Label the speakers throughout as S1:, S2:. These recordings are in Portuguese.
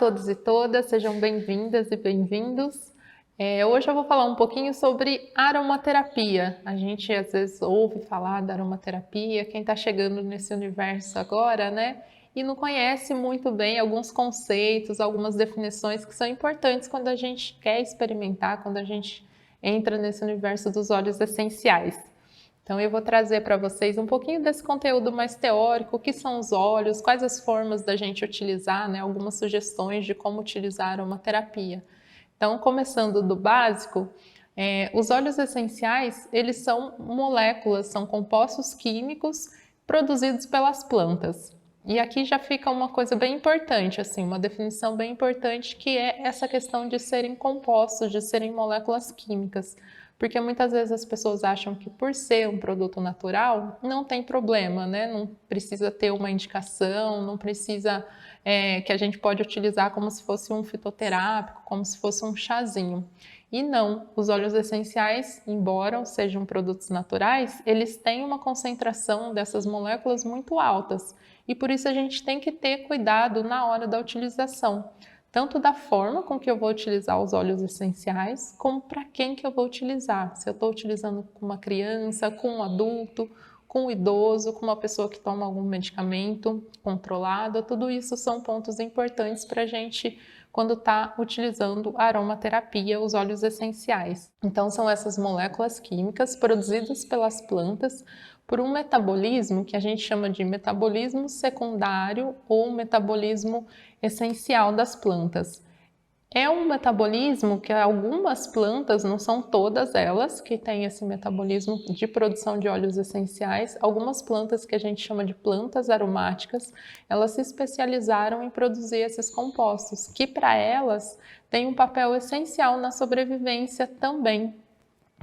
S1: todos e todas, sejam bem-vindas e bem-vindos. Hoje eu vou falar um pouquinho sobre aromaterapia. A gente às vezes ouve falar da aromaterapia, quem está chegando nesse universo agora, né? E não conhece muito bem alguns conceitos, algumas definições que são importantes quando a gente quer experimentar, quando a gente entra nesse universo dos óleos essenciais. Então eu vou trazer para vocês um pouquinho desse conteúdo mais teórico, o que são os óleos, quais as formas da gente utilizar, né, algumas sugestões de como utilizar a aromaterapia. Então, começando do básico, os óleos essenciais, eles são moléculas, são compostos químicos produzidos pelas plantas. E aqui já fica uma coisa bem importante, assim, uma definição bem importante, que é essa questão de serem compostos, de serem moléculas químicas. Porque muitas vezes as pessoas acham que por ser um produto natural, não tem problema, né? Não precisa ter uma indicação, não precisa que a gente pode utilizar como se fosse um fitoterápico, como se fosse um chazinho. E não, os óleos essenciais, embora sejam produtos naturais, eles têm uma concentração dessas moléculas muito altas. E por isso a gente tem que ter cuidado na hora da utilização. Tanto da forma com que eu vou utilizar os óleos essenciais, como para quem que eu vou utilizar. Se eu estou utilizando com uma criança, com um adulto, com um idoso, com uma pessoa que toma algum medicamento controlado, tudo isso são pontos importantes para a gente quando está utilizando a aromaterapia, os óleos essenciais. Então são essas moléculas químicas produzidas pelas plantas por um metabolismo que a gente chama de metabolismo secundário ou metabolismo essencial das plantas. É um metabolismo que algumas plantas, não são todas elas, que têm esse metabolismo de produção de óleos essenciais. Algumas plantas que a gente chama de plantas aromáticas, elas se especializaram em produzir esses compostos, que para elas têm um papel essencial na sobrevivência também.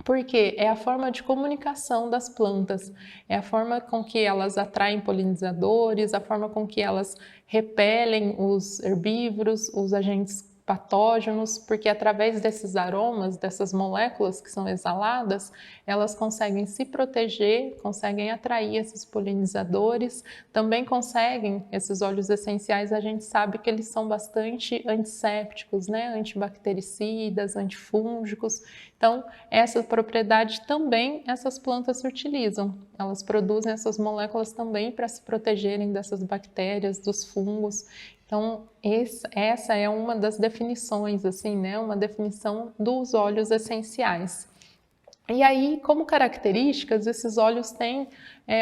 S1: Porque é a forma de comunicação das plantas, é a forma com que elas atraem polinizadores, a forma com que elas repelem os herbívoros, os agentes patógenos, porque através desses aromas, dessas moléculas que são exaladas, elas conseguem se proteger, conseguem atrair esses polinizadores, também conseguem, esses óleos essenciais, a gente sabe que eles são bastante antissépticos, né? Antibactericidas, antifúngicos. Então, essa propriedade também essas plantas se utilizam. Elas produzem essas moléculas também para se protegerem dessas bactérias, dos fungos. Então, essa é uma das definições, assim, né? Uma definição dos óleos essenciais. E aí, como características, esses óleos têm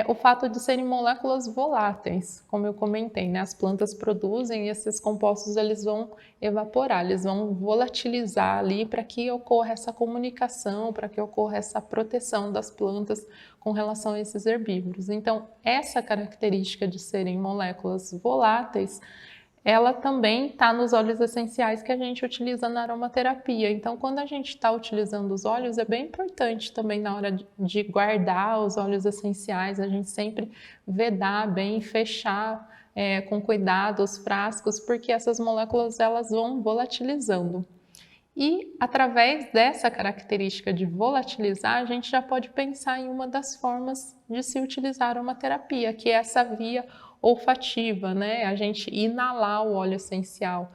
S1: o fato de serem moléculas voláteis, como eu comentei, né? As plantas produzem e esses compostos eles vão evaporar, eles vão volatilizar ali para que ocorra essa comunicação, para que ocorra essa proteção das plantas com relação a esses herbívoros. Então, essa característica de serem moléculas voláteis, ela também está nos óleos essenciais que a gente utiliza na aromaterapia. Então, quando a gente está utilizando os óleos, é bem importante também na hora de guardar os óleos essenciais, a gente sempre vedar bem, fechar com cuidado os frascos, porque essas moléculas elas vão volatilizando. E através dessa característica de volatilizar, a gente já pode pensar em uma das formas de se utilizar a aromaterapia, que é essa via olfativa, né? A gente inalar o óleo essencial.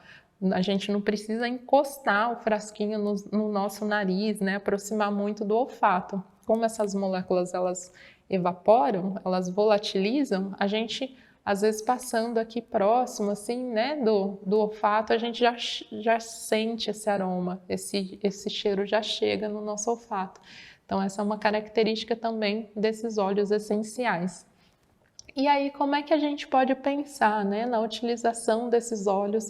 S1: A gente não precisa encostar o frasquinho no nosso nariz, né? Aproximar muito do olfato. Como essas moléculas elas evaporam, elas volatilizam, a gente às vezes passando aqui próximo, assim, né, do olfato, a gente já sente esse aroma, esse cheiro já chega no nosso olfato. Então, essa é uma característica também desses óleos essenciais. E aí, como é que a gente pode pensar, né, na utilização desses óleos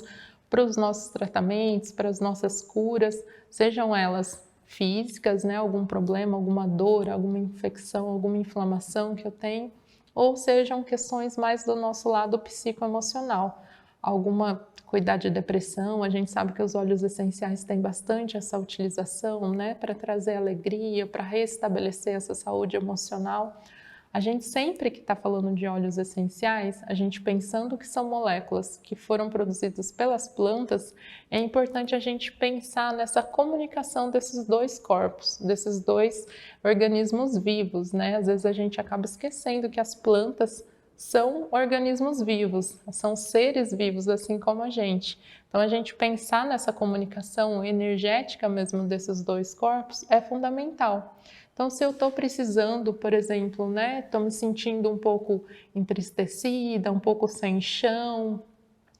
S1: para os nossos tratamentos, para as nossas curas, sejam elas físicas, né, algum problema, alguma dor, alguma infecção, alguma inflamação que eu tenho, ou sejam questões mais do nosso lado psicoemocional, alguma cuidar de depressão, a gente sabe que os óleos essenciais têm bastante essa utilização, né, para trazer alegria, para restabelecer essa saúde emocional. A gente sempre que está falando de óleos essenciais, a gente pensando que são moléculas que foram produzidas pelas plantas, é importante a gente pensar nessa comunicação desses dois corpos, desses dois organismos vivos, né? Às vezes a gente acaba esquecendo que as plantas são organismos vivos, são seres vivos assim como a gente, Então, a gente pensar nessa comunicação energética mesmo desses dois corpos é fundamental. Então, se eu estou precisando, por exemplo, né, estou me sentindo um pouco entristecida, um pouco sem chão,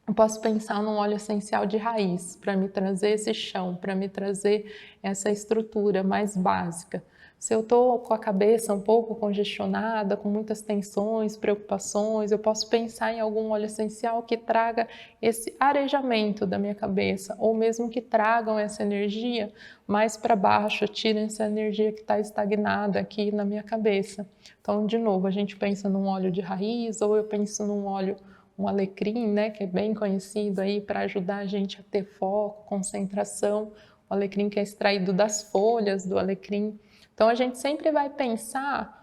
S1: eu posso pensar num óleo essencial de raiz para me trazer esse chão, para me trazer essa estrutura mais básica. Se eu estou com a cabeça um pouco congestionada, com muitas tensões, preocupações, eu posso pensar em algum óleo essencial que traga esse arejamento da minha cabeça, ou mesmo que tragam essa energia mais para baixo, tirem essa energia que está estagnada aqui na minha cabeça. Então, de novo, a gente pensa num óleo de raiz, ou eu penso num óleo, um alecrim, né, que é bem conhecido aí para ajudar a gente a ter foco, concentração. O alecrim que é extraído das folhas do alecrim. Então a gente sempre vai pensar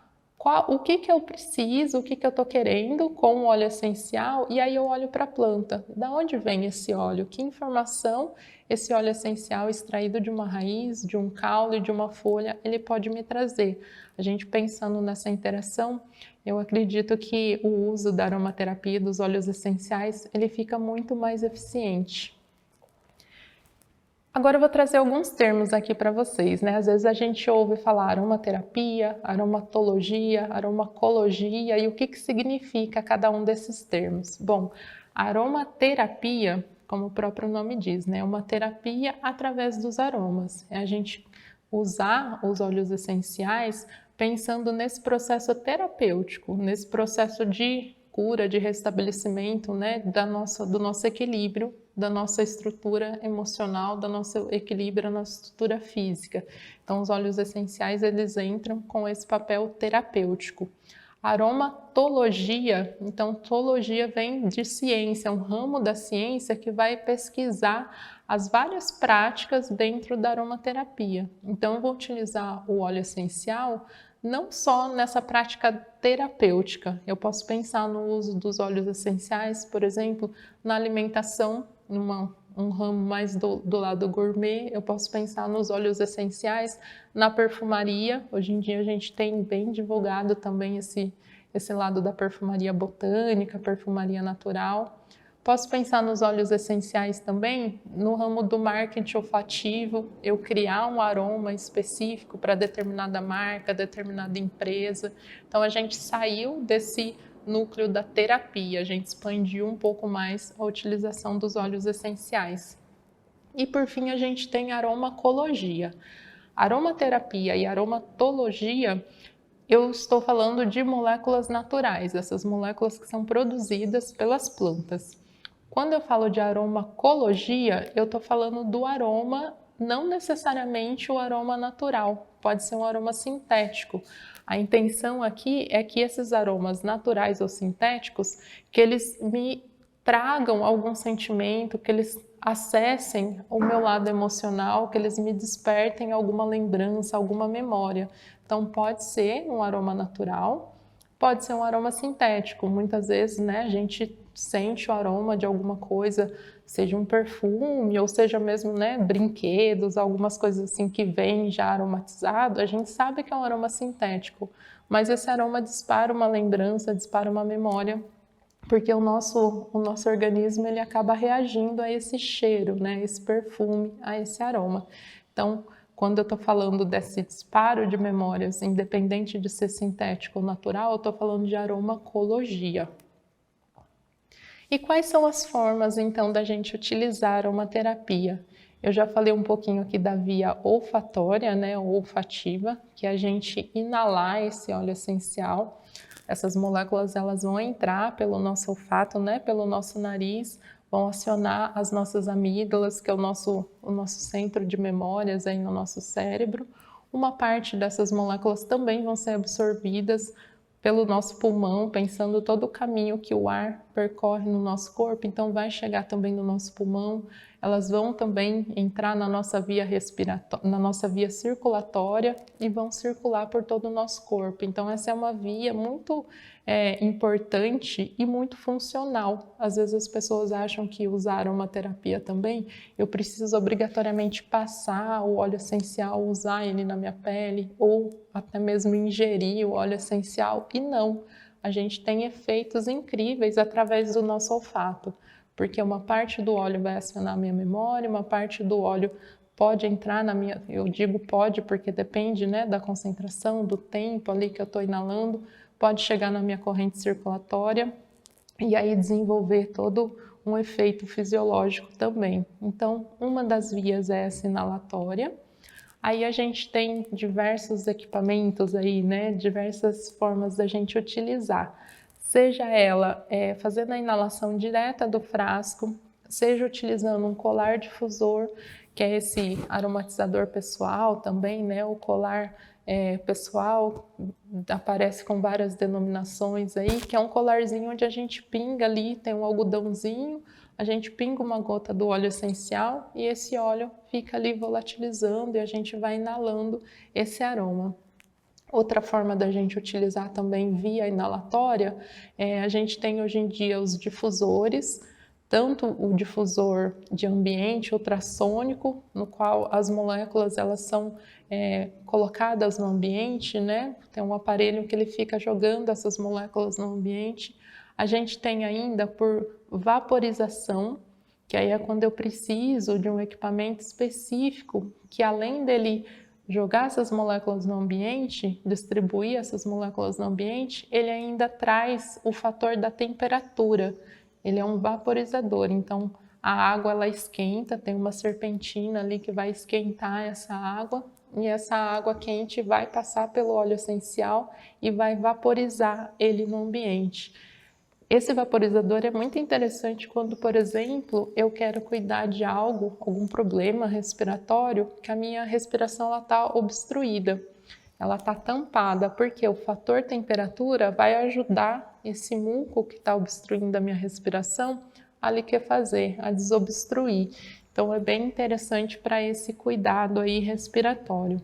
S1: o que eu preciso, o que eu estou querendo com o óleo essencial, e aí eu olho para a planta. Da onde vem esse óleo? Que informação esse óleo essencial extraído de uma raiz, de um caule, de uma folha, ele pode me trazer? A gente pensando nessa interação, eu acredito que o uso da aromaterapia dos óleos essenciais, ele fica muito mais eficiente. Agora eu vou trazer alguns termos aqui para vocês, né? Às vezes a gente ouve falar aromaterapia, aromatologia, aromacologia, e o que significa cada um desses termos? Bom, a aromaterapia, como o próprio nome diz, né? É uma terapia através dos aromas. É a gente usar os óleos essenciais pensando nesse processo terapêutico, nesse processo de cura, de restabelecimento, né, do nosso equilíbrio, da nossa estrutura emocional, do nosso equilíbrio, da nossa estrutura física. Então, os óleos essenciais, eles entram com esse papel terapêutico. Aromatologia, então, tologia vem de ciência, é um ramo da ciência que vai pesquisar as várias práticas dentro da aromaterapia. Então, eu vou utilizar o óleo essencial não só nessa prática terapêutica. Eu posso pensar no uso dos óleos essenciais, por exemplo, na alimentação, um ramo mais do lado gourmet. Eu posso pensar nos óleos essenciais, na perfumaria. Hoje em dia a gente tem bem divulgado também esse lado da perfumaria botânica, perfumaria natural. Posso pensar nos óleos essenciais também no ramo do marketing olfativo, eu criar um aroma específico para determinada marca, determinada empresa. Então a gente saiu desse núcleo da terapia, a gente expandiu um pouco mais a utilização dos óleos essenciais. E por fim a gente tem a aromacologia. Aromaterapia e aromatologia, eu estou falando de moléculas naturais, essas moléculas que são produzidas pelas plantas. Quando eu falo de aromacologia, eu estou falando do aroma, não necessariamente o aroma natural, pode ser um aroma sintético. A intenção aqui é que esses aromas naturais ou sintéticos, que eles me tragam algum sentimento, que eles acessem o meu lado emocional, que eles me despertem alguma lembrança, alguma memória. Então pode ser um aroma natural, pode ser um aroma sintético. Muitas vezes, né, a gente sente o aroma de alguma coisa, seja um perfume ou seja mesmo, né, brinquedos, algumas coisas assim que vêm já aromatizado, a gente sabe que é um aroma sintético, mas esse aroma dispara uma lembrança, dispara uma memória, porque o nosso organismo ele acaba reagindo a esse cheiro, né, esse perfume, a esse aroma. Então, quando eu estou falando desse disparo de memórias, independente de ser sintético ou natural, eu estou falando de aromacologia. E quais são as formas, então, da gente utilizar uma terapia? Eu já falei um pouquinho aqui da via olfatória, né, olfativa, que é a gente inalar esse óleo essencial. Essas moléculas, elas vão entrar pelo nosso olfato, né, pelo nosso nariz, vão acionar as nossas amígdalas, que é o nosso centro de memórias aí no nosso cérebro. Uma parte dessas moléculas também vão ser absorvidas pelo nosso pulmão, pensando todo o caminho que o ar percorre no nosso corpo, então vai chegar também no nosso pulmão. Elas vão também entrar na nossa via respiratória, na nossa via circulatória e vão circular por todo o nosso corpo. Então essa é uma via muito importante e muito funcional. Às vezes as pessoas acham que usar uma terapia também, eu preciso obrigatoriamente passar o óleo essencial, usar ele na minha pele ou até mesmo ingerir o óleo essencial, e não. A gente tem efeitos incríveis através do nosso olfato. porque uma parte do óleo vai acionar a minha memória, uma parte do óleo pode entrar na minha, eu digo pode porque depende, né, da concentração, do tempo ali que eu estou inalando, pode chegar na minha corrente circulatória e aí desenvolver todo um efeito fisiológico também. Então, uma das vias é essa inalatória. Aí a gente tem diversos equipamentos aí, né? Diversas formas da gente utilizar. Seja ela fazendo a inalação direta do frasco, seja utilizando um colar difusor, que é esse aromatizador pessoal também, né? O colar pessoal aparece com várias denominações aí, que é um colarzinho onde a gente pinga ali, tem um algodãozinho, a gente pinga uma gota do óleo essencial e esse óleo fica ali volatilizando e a gente vai inalando esse aroma. Outra forma da gente utilizar também via inalatória, a gente tem hoje em dia os difusores, tanto o difusor de ambiente ultrassônico, no qual as moléculas elas são colocadas no ambiente, né? Tem um aparelho que ele fica jogando essas moléculas no ambiente. A gente tem ainda por vaporização, que aí é quando eu preciso de um equipamento específico que além dele jogar essas moléculas no ambiente, distribuir essas moléculas no ambiente, ele ainda traz o fator da temperatura. Ele é um vaporizador, então a água ela esquenta, tem uma serpentina ali que vai esquentar essa água e essa água quente vai passar pelo óleo essencial e vai vaporizar ele no ambiente. Esse vaporizador é muito interessante quando, por exemplo, eu quero cuidar de algo, algum problema respiratório, que a minha respiração está obstruída, ela está tampada, porque o fator temperatura vai ajudar esse muco que está obstruindo a minha respiração a liquefazer, a desobstruir. Então é bem interessante para esse cuidado aí respiratório.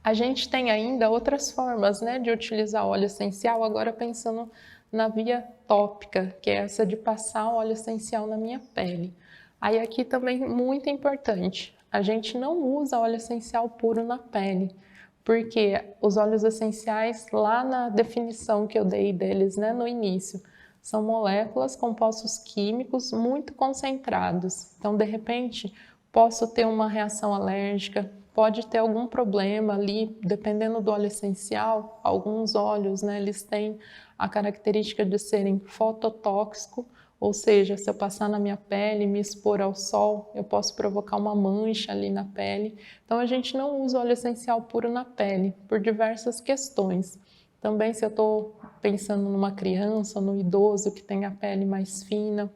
S1: A gente tem ainda outras formas, né, de utilizar óleo essencial, agora pensando na via tópica, que é essa de passar o óleo essencial na minha pele. Aí aqui também muito importante, a gente não usa óleo essencial puro na pele, porque os óleos essenciais, lá na definição que eu dei deles, né, no início, são moléculas, compostos químicos muito concentrados. Então, de repente, posso ter uma reação alérgica, pode ter algum problema ali, dependendo do óleo essencial. Alguns óleos, né, eles têm a característica de serem fototóxicos, ou seja, se eu passar na minha pele e me expor ao sol, eu posso provocar uma mancha ali na pele. Então, a gente não usa óleo essencial puro na pele, por diversas questões. Também, se eu estou pensando numa criança ou no idoso que tem a pele mais fina,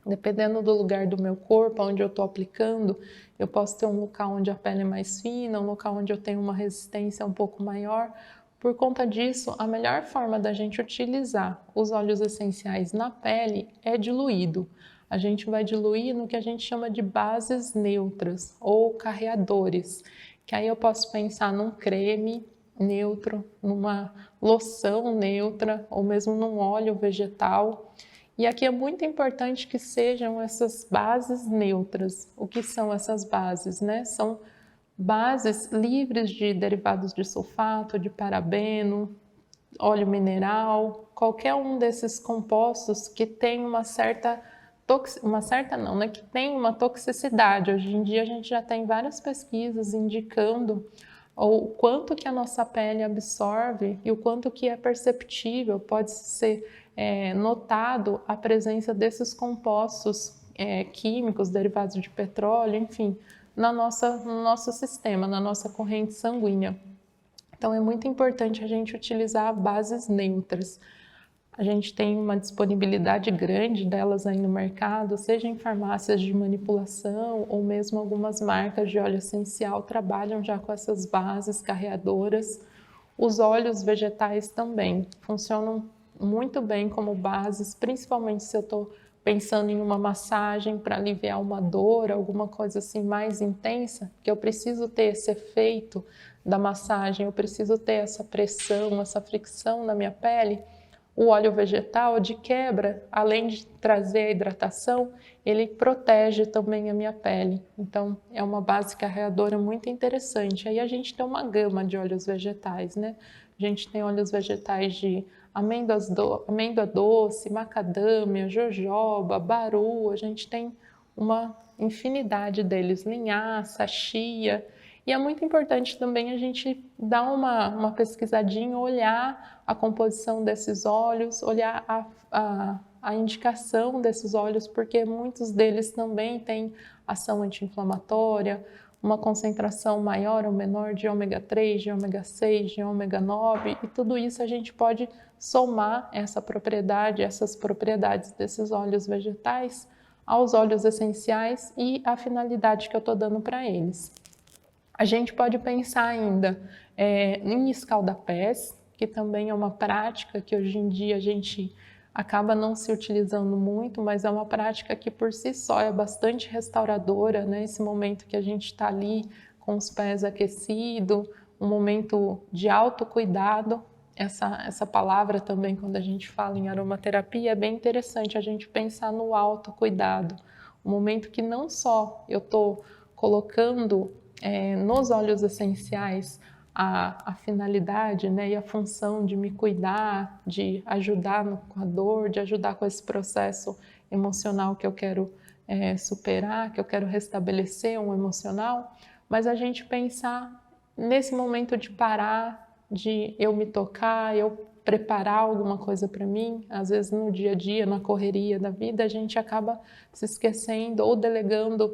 S1: dependendo do lugar do meu corpo, onde eu estou aplicando, eu posso ter um local onde a pele é mais fina, um local onde eu tenho uma resistência um pouco maior. Por conta disso, a melhor forma da gente utilizar os óleos essenciais na pele é diluído. A gente vai diluir no que a gente chama de bases neutras ou carreadores, que aí eu posso pensar num creme neutro, numa loção neutra ou mesmo num óleo vegetal. E aqui é muito importante que sejam essas bases neutras. O que são essas bases, né? São bases livres de derivados de sulfato, de parabeno, óleo mineral, qualquer um desses compostos que tem que tem uma toxicidade. Hoje em dia a gente já tem várias pesquisas indicando o quanto que a nossa pele absorve e o quanto que é perceptível, pode ser notado a presença desses compostos químicos derivados de petróleo, enfim, no nosso sistema, na nossa corrente sanguínea. Então é muito importante a gente utilizar bases neutras. A gente tem uma disponibilidade grande delas aí no mercado, seja em farmácias de manipulação ou mesmo algumas marcas de óleo essencial trabalham já com essas bases carreadoras. Os óleos vegetais também funcionam muito bem como bases, principalmente se eu estou pensando em uma massagem para aliviar uma dor, alguma coisa assim mais intensa, que eu preciso ter esse efeito da massagem, eu preciso ter essa pressão, essa fricção na minha pele. O óleo vegetal, de quebra, além de trazer a hidratação, ele protege também a minha pele. Então, é uma base carreadora muito interessante. Aí a gente tem uma gama de óleos vegetais, né? A gente tem óleos vegetais de amêndoa doce, macadâmia, jojoba, baru, a gente tem uma infinidade deles, linhaça, chia. E é muito importante também a gente dar uma pesquisadinha, olhar a composição desses óleos, olhar a indicação desses óleos, porque muitos deles também têm ação anti-inflamatória, uma concentração maior ou menor de ômega 3, de ômega 6, de ômega 9, e tudo isso a gente pode somar essas propriedades desses óleos vegetais aos óleos essenciais e a finalidade que eu estou dando para eles. A gente pode pensar ainda em escaldapés, que também é uma prática que hoje em dia a gente acaba não se utilizando muito, mas é uma prática que por si só é bastante restauradora, né? Esse momento que a gente está ali com os pés aquecidos, um momento de autocuidado. Essa palavra também, quando a gente fala em aromaterapia, é bem interessante a gente pensar no autocuidado. Um momento que não só eu estou colocando nos óleos essenciais a finalidade, né, e a função de me cuidar, de ajudar com a dor, de ajudar com esse processo emocional que eu quero superar, que eu quero restabelecer um emocional, mas a gente pensar nesse momento de parar, de eu me tocar, eu preparar alguma coisa para mim. Às vezes no dia a dia, na correria da vida, a gente acaba se esquecendo ou delegando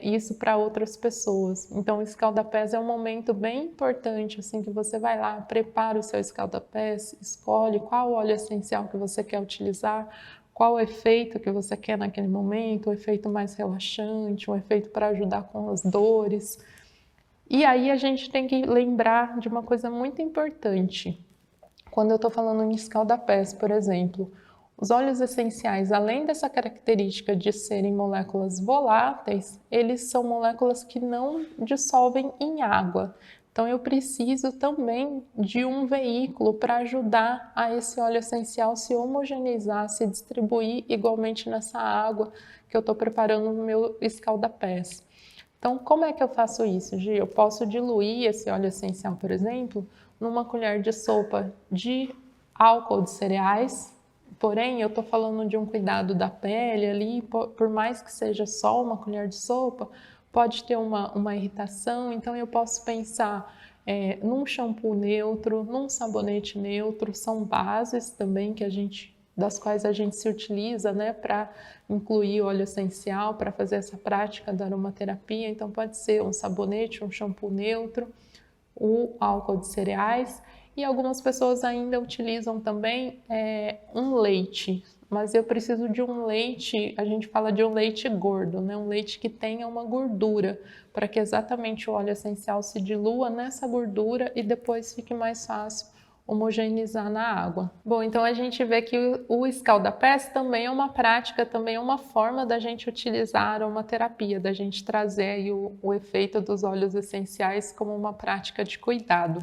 S1: isso para outras pessoas. Então, o escaldapés é um momento bem importante, assim, que você vai lá, prepara o seu escaldapés, escolhe qual óleo essencial que você quer utilizar, qual o efeito que você quer naquele momento, o efeito mais relaxante, um efeito para ajudar com as dores. E aí a gente tem que lembrar de uma coisa muito importante. Quando eu estou falando em escaldapés, por exemplo, os óleos essenciais, além dessa característica de serem moléculas voláteis, eles são moléculas que não dissolvem em água. Então eu preciso também de um veículo para ajudar a esse óleo essencial se homogeneizar, se distribuir igualmente nessa água que eu estou preparando no meu escaldapés. Então, como é que eu faço isso, Gi? Eu posso diluir esse óleo essencial, por exemplo, numa colher de sopa de álcool de cereais. Porém, eu estou falando de um cuidado da pele ali, por mais que seja só uma colher de sopa, pode ter uma irritação. Então, eu posso pensar num shampoo neutro, num sabonete neutro, são bases também das quais a gente se utiliza, né, para incluir óleo essencial, para fazer essa prática da aromaterapia. Então pode ser um sabonete, um shampoo neutro, o álcool de cereais, e algumas pessoas ainda utilizam também um leite, mas eu preciso de um leite, a gente fala de um leite gordo, né? Um leite que tenha uma gordura, para que exatamente o óleo essencial se dilua nessa gordura e depois fique mais fácil homogeneizar na água. Bom, então a gente vê que o escaldapés também é uma prática, também é uma forma da gente utilizar a aromaterapia, da gente trazer aí o efeito dos óleos essenciais como uma prática de cuidado.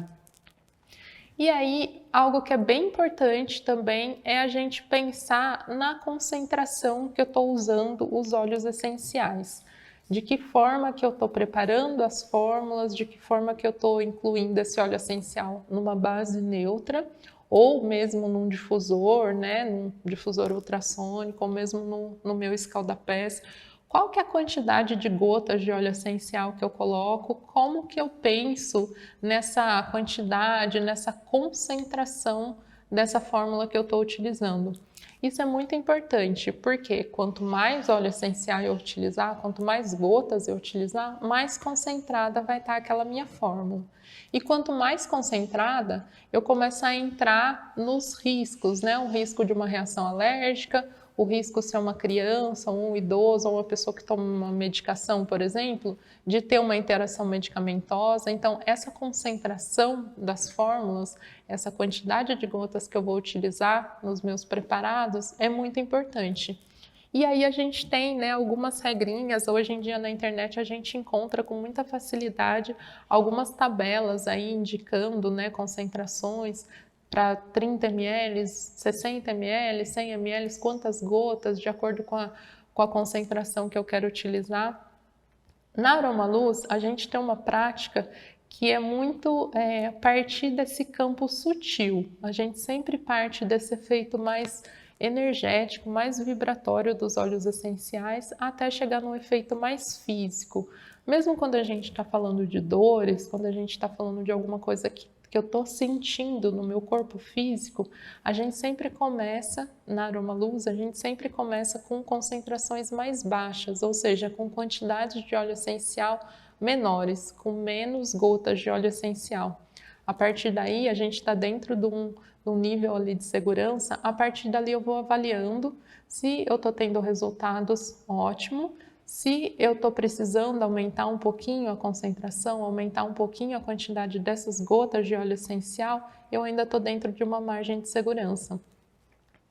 S1: E aí, algo que é bem importante também é a gente pensar na concentração que eu estou usando os óleos essenciais. De que forma que eu estou preparando as fórmulas, de que forma que eu estou incluindo esse óleo essencial numa base neutra, ou mesmo num difusor, né, num difusor ultrassônico, ou mesmo no meu escaldapés. Qual que é a quantidade de gotas de óleo essencial que eu coloco? Como que eu penso nessa quantidade, nessa concentração dessa fórmula que eu estou utilizando? Isso é muito importante, porque quanto mais óleo essencial eu utilizar, quanto mais gotas eu utilizar, mais concentrada vai estar aquela minha fórmula. E quanto mais concentrada, eu começo a entrar nos riscos, né? O risco de uma reação alérgica, o risco se é uma criança, um idoso ou uma pessoa que toma uma medicação, por exemplo, de ter uma interação medicamentosa. Então, essa concentração das fórmulas, essa quantidade de gotas que eu vou utilizar nos meus preparados é muito importante. E aí a gente tem, né, algumas regrinhas. Hoje em dia na internet a gente encontra com muita facilidade algumas tabelas aí indicando, né, concentrações para 30 ml, 60 ml, 100 ml, quantas gotas, de acordo com a concentração que eu quero utilizar. Na Aromaluz, a gente tem uma prática que é muito partir desse campo sutil. A gente sempre parte desse efeito mais energético, mais vibratório dos óleos essenciais, até chegar num efeito mais físico. Mesmo quando a gente está falando de dores, quando a gente está falando de alguma coisa que eu estou sentindo no meu corpo físico, a gente sempre começa, na Aromaluz, a gente sempre começa com concentrações mais baixas, ou seja, com quantidades de óleo essencial menores, com menos gotas de óleo essencial. A partir daí, a gente está dentro de um nível ali de segurança. A partir dali, eu vou avaliando se eu estou tendo resultados, ótimo. Se eu estou precisando aumentar um pouquinho a concentração, aumentar um pouquinho a quantidade dessas gotas de óleo essencial, eu ainda estou dentro de uma margem de segurança.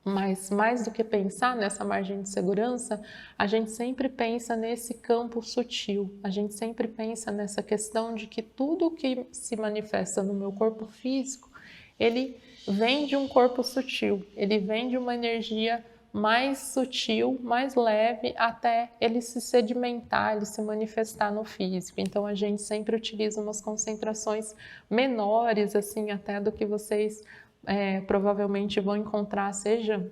S1: Mas mais do que pensar nessa margem de segurança, a gente sempre pensa nesse campo sutil, a gente sempre pensa nessa questão de que tudo que se manifesta no meu corpo físico, ele vem de um corpo sutil, ele vem de uma energia mais sutil, mais leve, até ele se sedimentar, ele se manifestar no físico. Então a gente sempre utiliza umas concentrações menores, assim, até do que vocês provavelmente vão encontrar, seja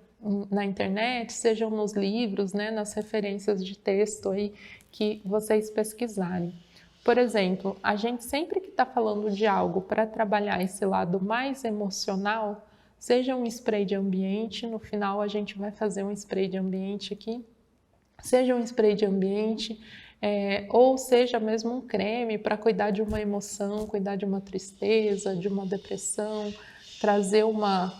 S1: na internet, sejam nos livros, né, nas referências de texto aí que vocês pesquisarem. Por exemplo, a gente sempre que está falando de algo para trabalhar esse lado mais emocional, seja um spray de ambiente, no final a gente vai fazer um spray de ambiente aqui, seja um spray de ambiente, ou seja mesmo um creme para cuidar de uma emoção, cuidar de uma tristeza, de uma depressão, trazer uma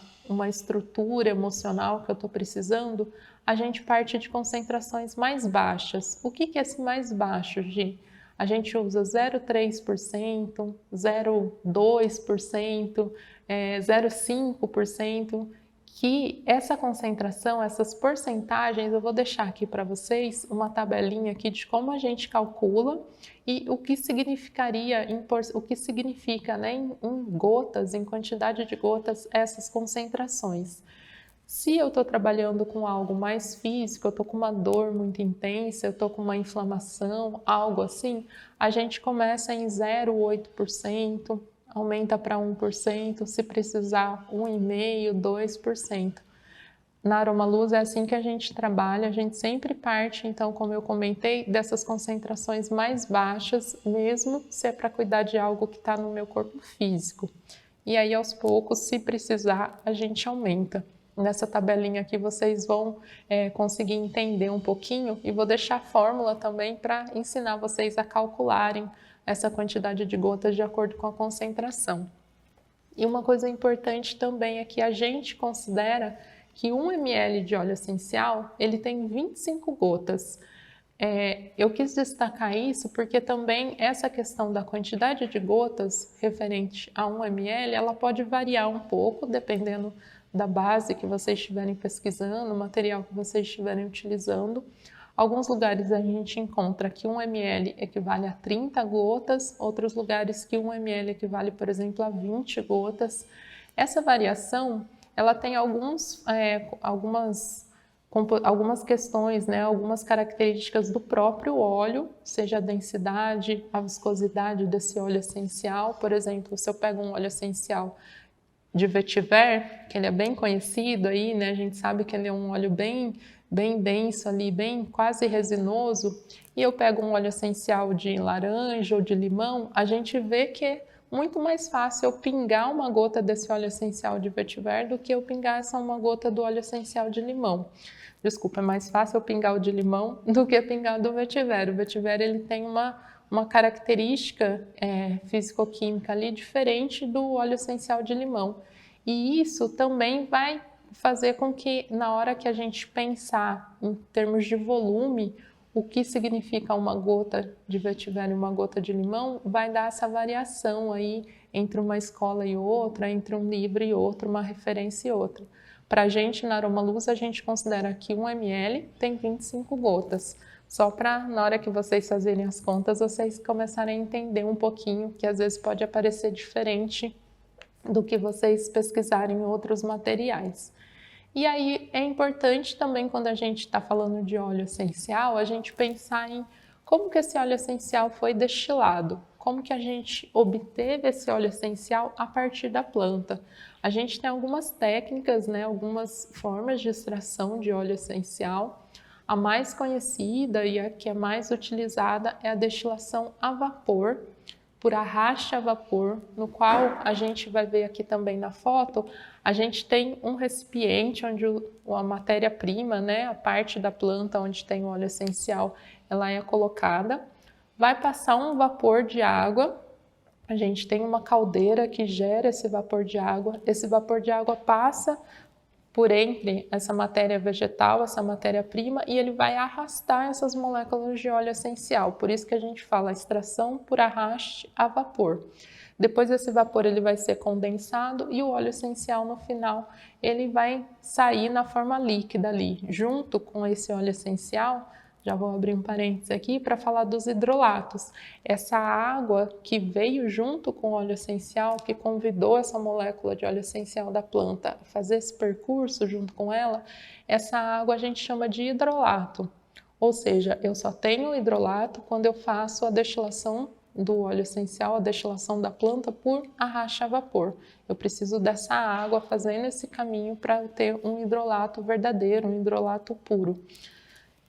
S1: estrutura emocional que eu estou precisando, a gente parte de concentrações mais baixas. O que é esse mais baixo, Gi? A gente usa 0,3%, 0,2%, 0,5%, que essa concentração, essas porcentagens, eu vou deixar aqui para vocês uma tabelinha aqui de como a gente calcula e o que significaria, o que significa, né, em gotas, em quantidade de gotas, essas concentrações. Se eu estou trabalhando com algo mais físico, eu estou com uma dor muito intensa, eu estou com uma inflamação, algo assim, a gente começa em 0,8%, aumenta para 1%, se precisar 1,5%, 2%. Na Aromaluz é assim que a gente trabalha, a gente sempre parte, então, como eu comentei, dessas concentrações mais baixas, mesmo se é para cuidar de algo que está no meu corpo físico. E aí, aos poucos, se precisar, a gente aumenta. Nessa tabelinha aqui vocês vão conseguir entender um pouquinho e vou deixar a fórmula também para ensinar vocês a calcularem essa quantidade de gotas de acordo com a concentração. E uma coisa importante também é que a gente considera que 1 ml de óleo essencial ele tem 25 gotas. Eu quis destacar isso porque também essa questão da quantidade de gotas referente a 1 ml, ela pode variar um pouco dependendo da base que vocês estiverem pesquisando, o material que vocês estiverem utilizando. Alguns lugares a gente encontra que 1 ml equivale a 30 gotas, outros lugares que 1 ml equivale, por exemplo, a 20 gotas. Essa variação, ela tem algumas questões, né, algumas características do próprio óleo, seja a densidade, a viscosidade desse óleo essencial. Por exemplo, se eu pego um óleo essencial de vetiver, que ele é bem conhecido aí, né? A gente sabe que ele é um óleo bem denso ali, bem quase resinoso, e eu pego um óleo essencial de laranja ou de limão, a gente vê que é muito mais fácil eu pingar uma gota desse óleo essencial de vetiver do que eu pingar uma gota do óleo essencial de limão. Desculpa, é mais fácil eu pingar o de limão do que pingar do vetiver. O vetiver ele tem uma característica físico-química ali diferente do óleo essencial de limão. E isso também vai fazer com que, na hora que a gente pensar em termos de volume, o que significa uma gota de vetiver e uma gota de limão, vai dar essa variação aí entre uma escola e outra, entre um livro e outro, uma referência e outra. Para a gente, na Aromaluz, a gente considera que 1 ml tem 25 gotas. Só para, na hora que vocês fazerem as contas, vocês começarem a entender um pouquinho, que às vezes pode aparecer diferente do que vocês pesquisarem em outros materiais. E aí é importante também, quando a gente está falando de óleo essencial, a gente pensar em como que esse óleo essencial foi destilado, como que a gente obteve esse óleo essencial a partir da planta. A gente tem algumas técnicas, né, algumas formas de extração de óleo essencial. A mais conhecida e a que é mais utilizada é a destilação a vapor, por arraste a vapor, no qual a gente vai ver aqui também na foto, a gente tem um recipiente onde a matéria-prima, né, a parte da planta onde tem o óleo essencial, ela é colocada, vai passar um vapor de água, a gente tem uma caldeira que gera esse vapor de água, esse vapor de água passa por entre essa matéria vegetal, essa matéria-prima, e ele vai arrastar essas moléculas de óleo essencial. Por isso que a gente fala extração por arraste a vapor. Depois esse vapor ele vai ser condensado e o óleo essencial no final ele vai sair na forma líquida ali. Junto com esse óleo essencial, já vou abrir um parênteses aqui para falar dos hidrolatos. Essa água que veio junto com o óleo essencial, que convidou essa molécula de óleo essencial da planta a fazer esse percurso junto com ela, essa água a gente chama de hidrolato. Ou seja, eu só tenho hidrolato quando eu faço a destilação do óleo essencial, a destilação da planta por arraste a vapor. Eu preciso dessa água fazendo esse caminho para ter um hidrolato verdadeiro, um hidrolato puro.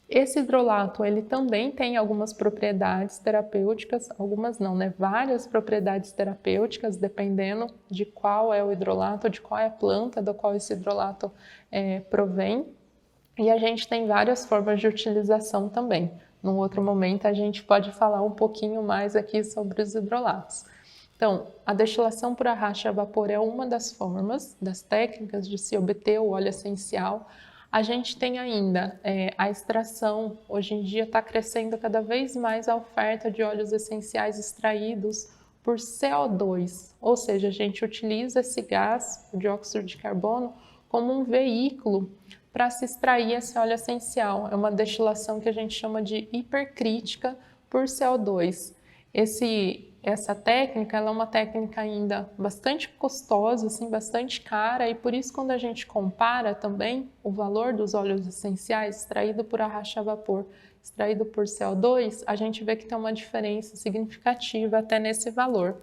S1: Esse hidrolato, ele também tem algumas propriedades terapêuticas, algumas não, né? Várias propriedades terapêuticas, dependendo de qual é o hidrolato, de qual é a planta do qual esse hidrolato provém. E a gente tem várias formas de utilização também. Num outro momento, a gente pode falar um pouquinho mais aqui sobre os hidrolatos. Então, a destilação por arraste a vapor é uma das formas, das técnicas de se obter o óleo essencial. A gente tem ainda a extração. Hoje em dia está crescendo cada vez mais a oferta de óleos essenciais extraídos por CO2, ou seja, a gente utiliza esse gás, o dióxido de carbono, como um veículo para se extrair esse óleo essencial. É uma destilação que a gente chama de hipercrítica por CO2. Essa técnica ela é uma técnica ainda bastante custosa, assim, bastante cara, e por isso quando a gente compara também o valor dos óleos essenciais extraído por arraste a vapor, extraído por CO2, a gente vê que tem uma diferença significativa até nesse valor.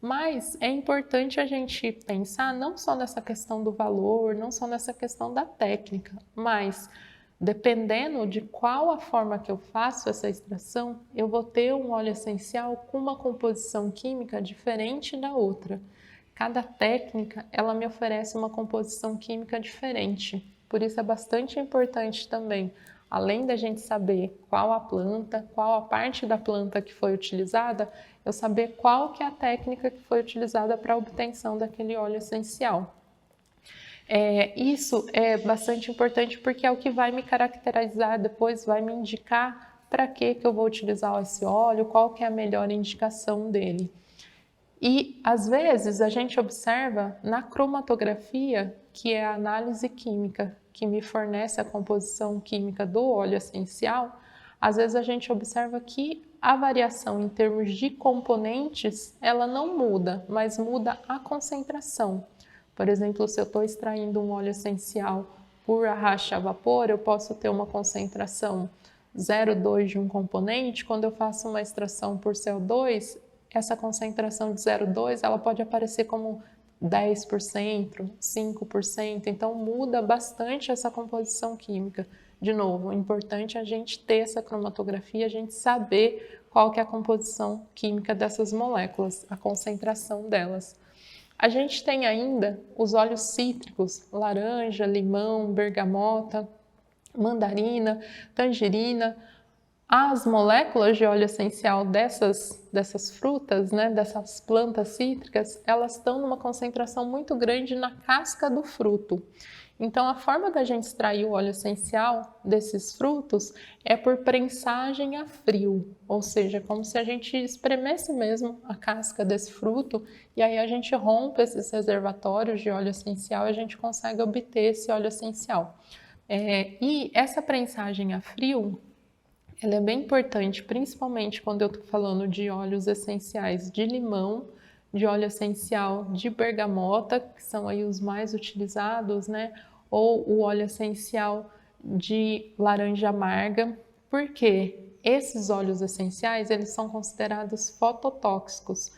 S1: Mas é importante a gente pensar não só nessa questão do valor, não só nessa questão da técnica, mas dependendo de qual a forma que eu faço essa extração, eu vou ter um óleo essencial com uma composição química diferente da outra. Cada técnica, ela me oferece uma composição química diferente. Por isso é bastante importante também, além da gente saber qual a planta, qual a parte da planta que foi utilizada, eu saber qual que é a técnica que foi utilizada para a obtenção daquele óleo essencial. Isso é bastante importante porque é o que vai me caracterizar depois, vai me indicar para que eu vou utilizar esse óleo, qual que é a melhor indicação dele. E às vezes a gente observa na cromatografia, que é a análise química que me fornece a composição química do óleo essencial, às vezes a gente observa que a variação em termos de componentes, ela não muda, mas muda a concentração. Por exemplo, se eu estou extraindo um óleo essencial por arraste a vapor, eu posso ter uma concentração 0,2 de um componente. Quando eu faço uma extração por CO2, essa concentração de 0,2 ela pode aparecer como 10%, 5%. Então muda bastante essa composição química. De novo, é importante a gente ter essa cromatografia, a gente saber qual que é a composição química dessas moléculas, a concentração delas. A gente tem ainda os óleos cítricos, laranja, limão, bergamota, mandarina, tangerina. As moléculas de óleo essencial dessas frutas, né, dessas plantas cítricas, elas estão numa concentração muito grande na casca do fruto. Então, a forma da gente extrair o óleo essencial desses frutos é por prensagem a frio, ou seja, como se a gente espremesse mesmo a casca desse fruto e aí a gente rompe esses reservatórios de óleo essencial e a gente consegue obter esse óleo essencial. E essa prensagem a frio, ela é bem importante, principalmente quando eu estou falando de óleos essenciais de limão, de óleo essencial de bergamota, que são aí os mais utilizados, né? Ou o óleo essencial de laranja amarga. Por quê? Esses óleos essenciais, eles são considerados fototóxicos.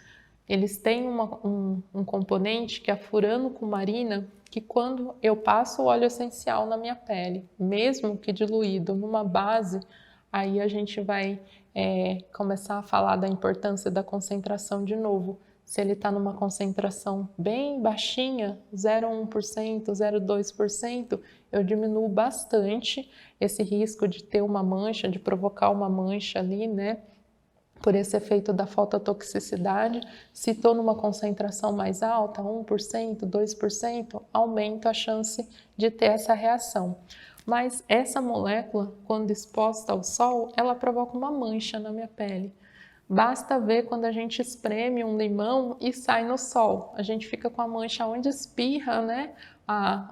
S1: Eles têm um componente que é a furanocumarina, que quando eu passo o óleo essencial na minha pele, mesmo que diluído numa base, aí a gente vai começar a falar da importância da concentração de novo. Se ele está numa concentração bem baixinha, 0,1%, 0,2%, eu diminuo bastante esse risco de ter uma mancha, de provocar uma mancha ali, né? Por esse efeito da fototoxicidade. Se estou numa concentração mais alta, 1%, 2%, aumenta a chance de ter essa reação. Mas essa molécula, quando exposta ao sol, ela provoca uma mancha na minha pele. Basta ver quando a gente espreme um limão e sai no sol. A gente fica com a mancha onde espirra, né?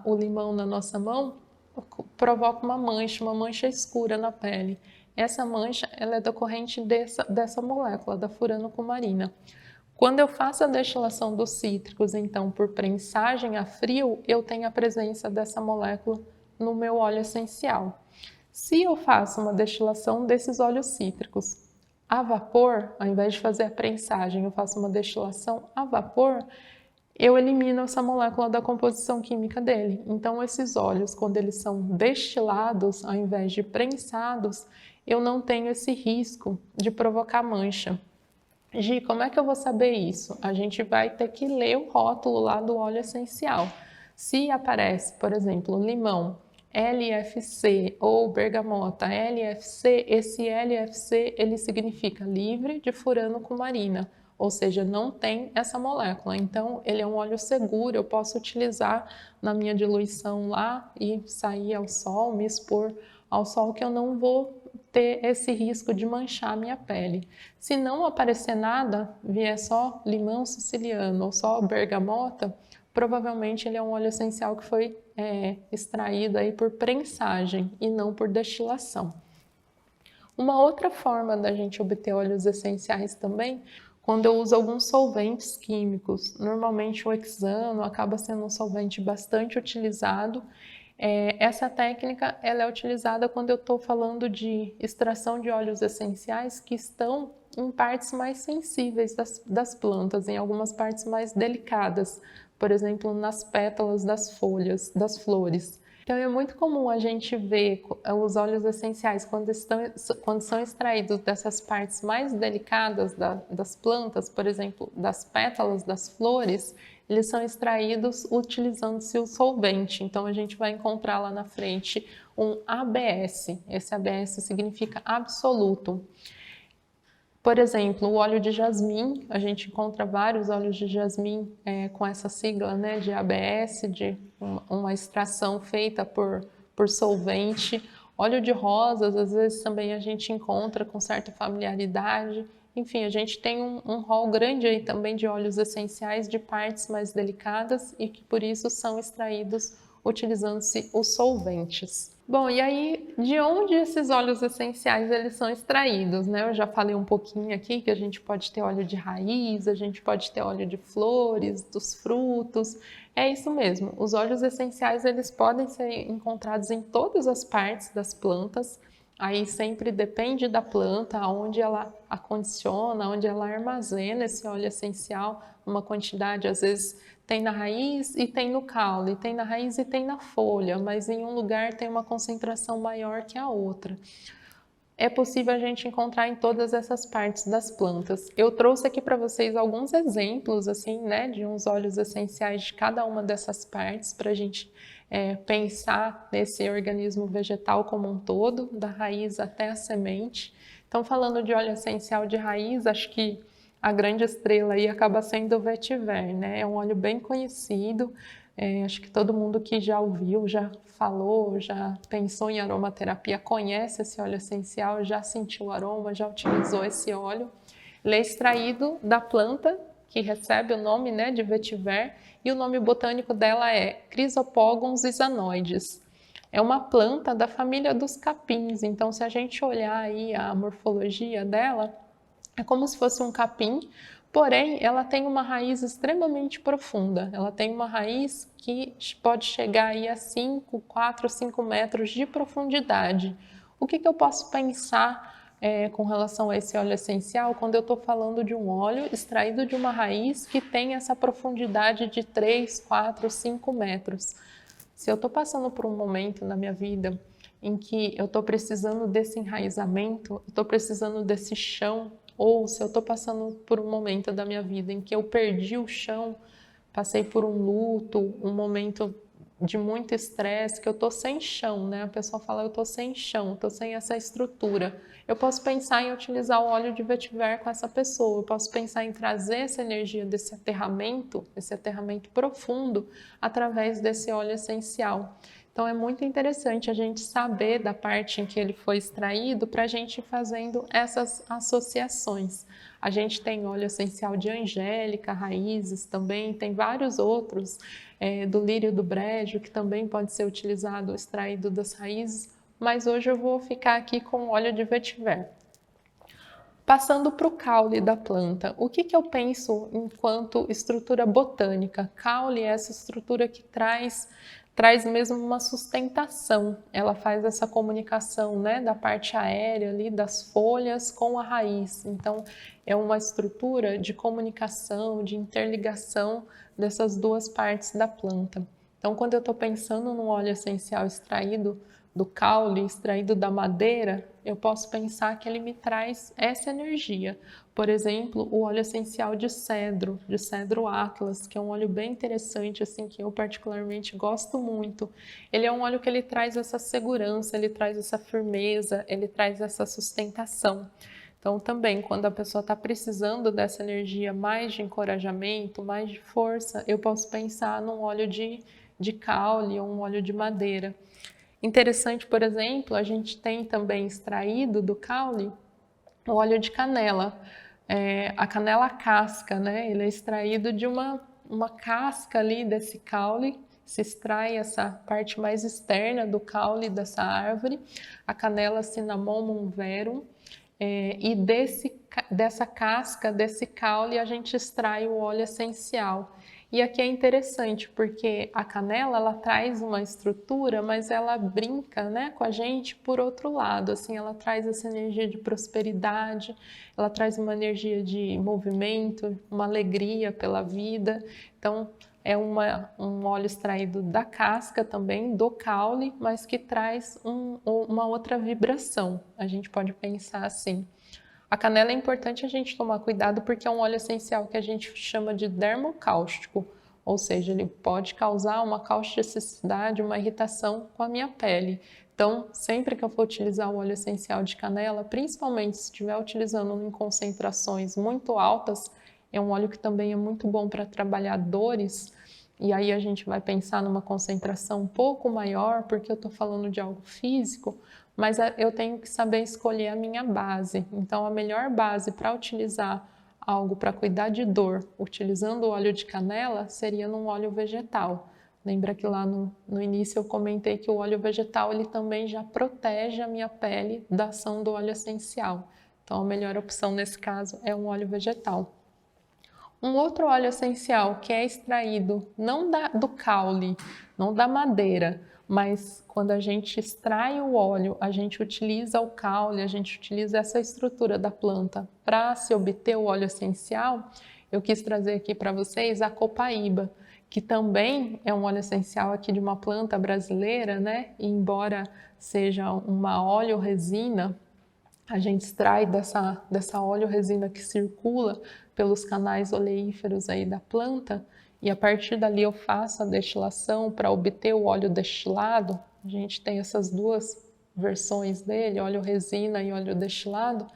S1: O limão na nossa mão provoca uma mancha escura na pele. Essa mancha ela é decorrente dessa molécula, da furanocumarina. Quando eu faço a destilação dos cítricos, então, por prensagem a frio, eu tenho a presença dessa molécula no meu óleo essencial. Se eu faço uma destilação desses óleos cítricos a vapor, ao invés de fazer a prensagem, eu faço uma destilação a vapor, eu elimino essa molécula da composição química dele. Então, esses óleos, quando eles são destilados, ao invés de prensados, eu não tenho esse risco de provocar mancha. Gi, como é que eu vou saber isso? A gente vai ter que ler o rótulo lá do óleo essencial. Se aparece, por exemplo, limão, LFC ou bergamota, LFC, esse LFC ele significa livre de furanocumarina, ou seja, não tem essa molécula. Então, ele é um óleo seguro, eu posso utilizar na minha diluição lá e sair ao sol, me expor ao sol, que eu não vou ter esse risco de manchar a minha pele. Se não aparecer nada, vier só limão siciliano ou só bergamota, provavelmente ele é um óleo essencial que foi extraído aí por prensagem e não por destilação. Uma outra forma da gente obter óleos essenciais também, quando eu uso alguns solventes químicos. Normalmente o hexano acaba sendo um solvente bastante utilizado. Essa técnica ela é utilizada quando eu estou falando de extração de óleos essenciais que estão em partes mais sensíveis das plantas, em algumas partes mais delicadas, por exemplo, nas pétalas das folhas, das flores. Então é muito comum a gente ver os óleos essenciais quando são extraídos dessas partes mais delicadas das plantas, por exemplo, das pétalas das flores, eles são extraídos utilizando-se o solvente. Então a gente vai encontrar lá na frente um ABS. Esse ABS significa absoluto. Por exemplo, o óleo de jasmim, a gente encontra vários óleos de jasmim com essa sigla, né, de ABS, de uma extração feita por solvente. Óleo de rosas, às vezes também a gente encontra com certa familiaridade. Enfim, a gente tem um rol grande aí também de óleos essenciais de partes mais delicadas e que por isso são extraídos utilizando-se os solventes. Bom, e aí, de onde esses óleos essenciais eles são extraídos, né? Eu já falei um pouquinho aqui que a gente pode ter óleo de raiz, a gente pode ter óleo de flores, dos frutos. É isso mesmo, os óleos essenciais eles podem ser encontrados em todas as partes das plantas. Aí sempre depende da planta, onde ela acondiciona, onde ela armazena esse óleo essencial, uma quantidade, às vezes tem na raiz e tem no caule, tem na raiz e tem na folha, mas em um lugar tem uma concentração maior que a outra. É possível a gente encontrar em todas essas partes das plantas. Eu trouxe aqui para vocês alguns exemplos, assim, né, de uns óleos essenciais de cada uma dessas partes, para a gente pensar nesse organismo vegetal como um todo, da raiz até a semente. Então, falando de óleo essencial de raiz, acho que a grande estrela aí acaba sendo o vetiver, né? É um óleo bem conhecido, acho que todo mundo que já ouviu, já falou, já pensou em aromaterapia, conhece esse óleo essencial, já sentiu o aroma, já utilizou esse óleo. Ele é extraído da planta que recebe o nome, né, de vetiver, e o nome botânico dela é Chrysopogons zizanoides. É uma planta da família dos capins, então se a gente olhar aí a morfologia dela, é como se fosse um capim, porém ela tem uma raiz extremamente profunda. Ela tem uma raiz que pode chegar aí a 5, 4, 5 metros de profundidade. O que eu posso pensar com relação a esse óleo essencial quando eu estou falando de um óleo extraído de uma raiz que tem essa profundidade de 3, 4, 5 metros. Se eu estou passando por um momento na minha vida em que eu estou precisando desse enraizamento, estou precisando desse chão, ou se eu estou passando por um momento da minha vida em que eu perdi o chão, passei por um luto, um momento de muito estresse, que eu tô sem chão, né? A pessoa fala, eu tô sem chão, tô sem essa estrutura. Eu posso pensar em utilizar o óleo de vetiver com essa pessoa, eu posso pensar em trazer essa energia desse aterramento profundo, através desse óleo essencial. Então é muito interessante a gente saber da parte em que ele foi extraído para a gente ir fazendo essas associações. A gente tem óleo essencial de angélica, raízes também, tem vários outros, do lírio do brejo, que também pode ser utilizado, extraído das raízes, mas hoje eu vou ficar aqui com óleo de vetiver. Passando para o caule da planta, o que eu penso enquanto estrutura botânica? Caule é essa estrutura que traz mesmo uma sustentação, ela faz essa comunicação, né, da parte aérea ali, das folhas com a raiz. Então, é uma estrutura de comunicação, de interligação dessas duas partes da planta. Então, quando eu estou pensando num óleo essencial extraído do caule, extraído da madeira, eu posso pensar que ele me traz essa energia. Por exemplo, o óleo essencial de cedro Atlas, que é um óleo bem interessante, assim, que eu particularmente gosto muito. Ele é um óleo que ele traz essa segurança, ele traz essa firmeza, ele traz essa sustentação. Então, também, quando a pessoa está precisando dessa energia mais de encorajamento, mais de força, eu posso pensar num óleo de caule ou um óleo de madeira. Interessante, por exemplo, a gente tem também extraído do caule o óleo de canela, a canela casca, né? Ele é extraído de uma casca ali desse caule, se extrai essa parte mais externa do caule dessa árvore, a canela Cinnamomum verum, e dessa casca, desse caule, a gente extrai o óleo essencial. E aqui é interessante porque a canela ela traz uma estrutura, mas ela brinca, né, com a gente por outro lado. Assim, ela traz essa energia de prosperidade, ela traz uma energia de movimento, uma alegria pela vida. Então, é um óleo extraído da casca também, do caule, mas que traz uma outra vibração. A gente pode pensar assim. A canela é importante a gente tomar cuidado porque é um óleo essencial que a gente chama de dermocáustico, ou seja, ele pode causar uma causticidade, uma irritação com a minha pele. Então, sempre que eu for utilizar o óleo essencial de canela, principalmente se estiver utilizando em concentrações muito altas, é um óleo que também é muito bom para trabalhar dores, e aí a gente vai pensar numa concentração um pouco maior, porque eu estou falando de algo físico, mas eu tenho que saber escolher a minha base. Então, a melhor base para utilizar algo para cuidar de dor, utilizando o óleo de canela, seria num óleo vegetal. Lembra que lá no início eu comentei que o óleo vegetal ele também já protege a minha pele da ação do óleo essencial. Então, a melhor opção nesse caso é um óleo vegetal. Um outro óleo essencial que é extraído não do caule, não da madeira, mas quando a gente extrai o óleo, a gente utiliza o caule, a gente utiliza essa estrutura da planta para se obter o óleo essencial. Eu quis trazer aqui para vocês a copaíba, que também é um óleo essencial aqui de uma planta brasileira, né? E embora seja uma óleo-resina, a gente extrai dessa óleo-resina que circula pelos canais oleíferos aí da planta, e a partir dali eu faço a destilação para obter o óleo destilado. A gente tem essas duas versões dele, óleo resina e óleo destilado.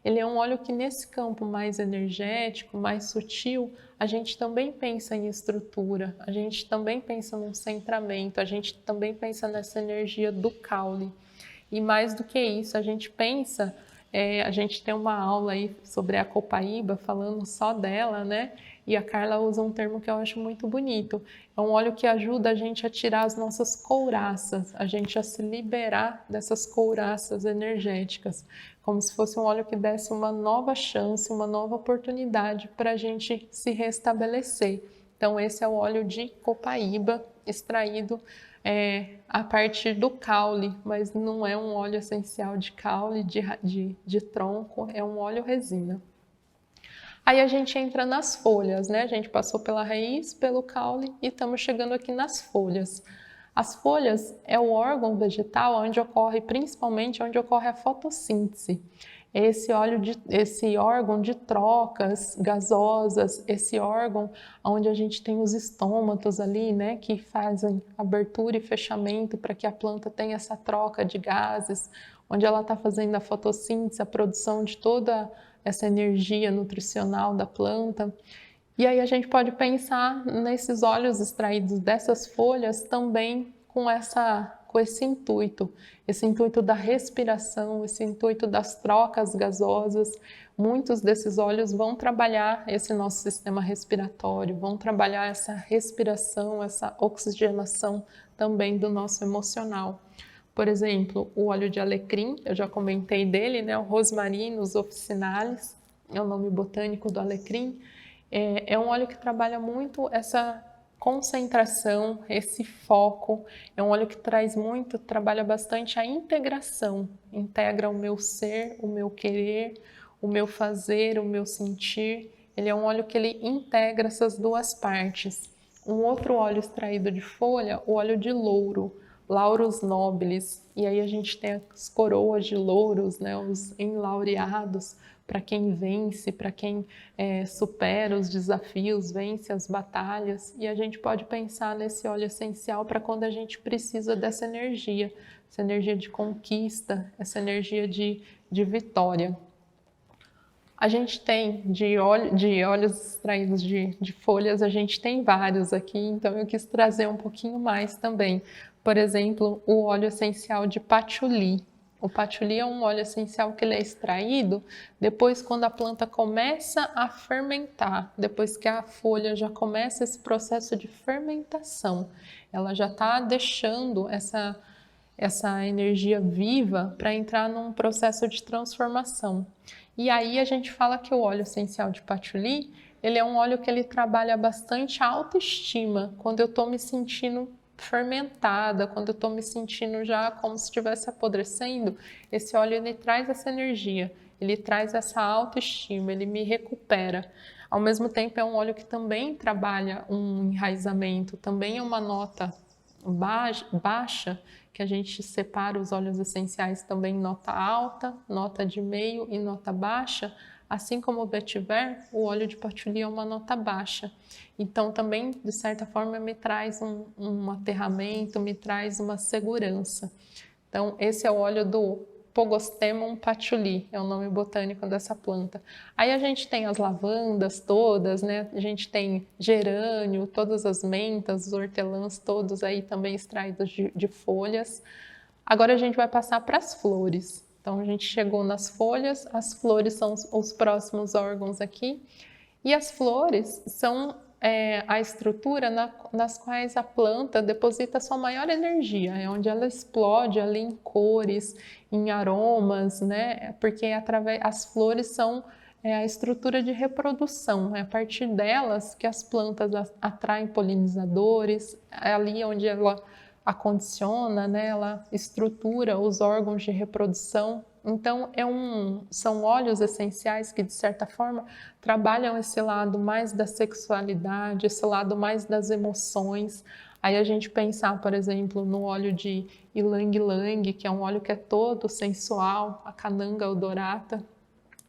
S1: Ele é um óleo que nesse campo mais energético, mais sutil, a gente também pensa em estrutura, a gente também pensa num centramento, a gente também pensa nessa energia do caule. E mais do que isso, a gente pensa, a gente tem uma aula aí sobre a copaíba, falando só dela, né? E a Carla usa um termo que eu acho muito bonito. É um óleo que ajuda a gente a tirar as nossas couraças, a gente a se liberar dessas couraças energéticas, como se fosse um óleo que desse uma nova chance, uma nova oportunidade para a gente se restabelecer. Então esse é o óleo de copaíba extraído a partir do caule, mas não é um óleo essencial de caule, de tronco, é um óleo resina. Aí a gente entra nas folhas, né? A gente passou pela raiz, pelo caule e estamos chegando aqui nas folhas. As folhas é o órgão vegetal onde ocorre, principalmente onde ocorre a fotossíntese. Esse órgão de trocas gasosas, esse órgão onde a gente tem os estômatos ali, né, que fazem abertura e fechamento para que a planta tenha essa troca de gases, onde ela está fazendo a fotossíntese, a produção de toda essa energia nutricional da planta. E aí a gente pode pensar nesses óleos extraídos dessas folhas também com esse intuito da respiração, esse intuito das trocas gasosas. Muitos desses óleos vão trabalhar esse nosso sistema respiratório, vão trabalhar essa respiração, essa oxigenação também do nosso emocional. Por exemplo, o óleo de alecrim, eu já comentei dele, né? O Rosmarinus officinalis, é o nome botânico do alecrim. É um óleo que trabalha muito essa concentração, esse foco. É um óleo que trabalha bastante a integração. Integra o meu ser, o meu querer, o meu fazer, o meu sentir. Ele é um óleo que ele integra essas duas partes. Um outro óleo extraído de folha, o óleo de louro, Laurus nobilis. E aí a gente tem as coroas de louros, né, os enlaureados, para quem vence, para quem supera os desafios, vence as batalhas. E a gente pode pensar nesse óleo essencial para quando a gente precisa dessa energia de conquista, essa energia de vitória. A gente tem de óleos extraídos de folhas, a gente tem vários aqui, então eu quis trazer um pouquinho mais também. Por exemplo, o óleo essencial de patchouli. O patchouli é um óleo essencial que ele é extraído depois quando a planta começa a fermentar, depois que a folha já começa esse processo de fermentação. Ela já está deixando essa energia viva para entrar num processo de transformação. E aí a gente fala que o óleo essencial de patchouli, ele é um óleo que ele trabalha bastante a autoestima, quando eu estou me sentindo fermentada, quando eu estou me sentindo já como se estivesse apodrecendo, esse óleo ele traz essa energia, ele traz essa autoestima, ele me recupera. Ao mesmo tempo é um óleo que também trabalha um enraizamento, também é uma nota baixa, que a gente separa os óleos essenciais também em nota alta, nota de meio e nota baixa. Assim como o vetiver, o óleo de patchouli é uma nota baixa. Então também, de certa forma, me traz um aterramento, me traz uma segurança. Então esse é o óleo do Pogostemon patchouli, é o nome botânico dessa planta. Aí a gente tem as lavandas todas, né? A gente tem gerânio, todas as mentas, os hortelãs todos aí também extraídos de folhas. Agora a gente vai passar para as flores. Então a gente chegou nas folhas, as flores são os próximos órgãos aqui. E as flores são a estrutura nas quais a planta deposita sua maior energia, é onde ela explode ali em cores, em aromas, né? Porque as flores são a estrutura de reprodução, é a partir delas que as plantas atraem polinizadores, é ali onde ela acondiciona, né? Ela estrutura os órgãos de reprodução. Então, são óleos essenciais que, de certa forma, trabalham esse lado mais da sexualidade, esse lado mais das emoções. Aí a gente pensar, por exemplo, no óleo de ylang-ylang, que é um óleo que é todo sensual, a Cananga odorata,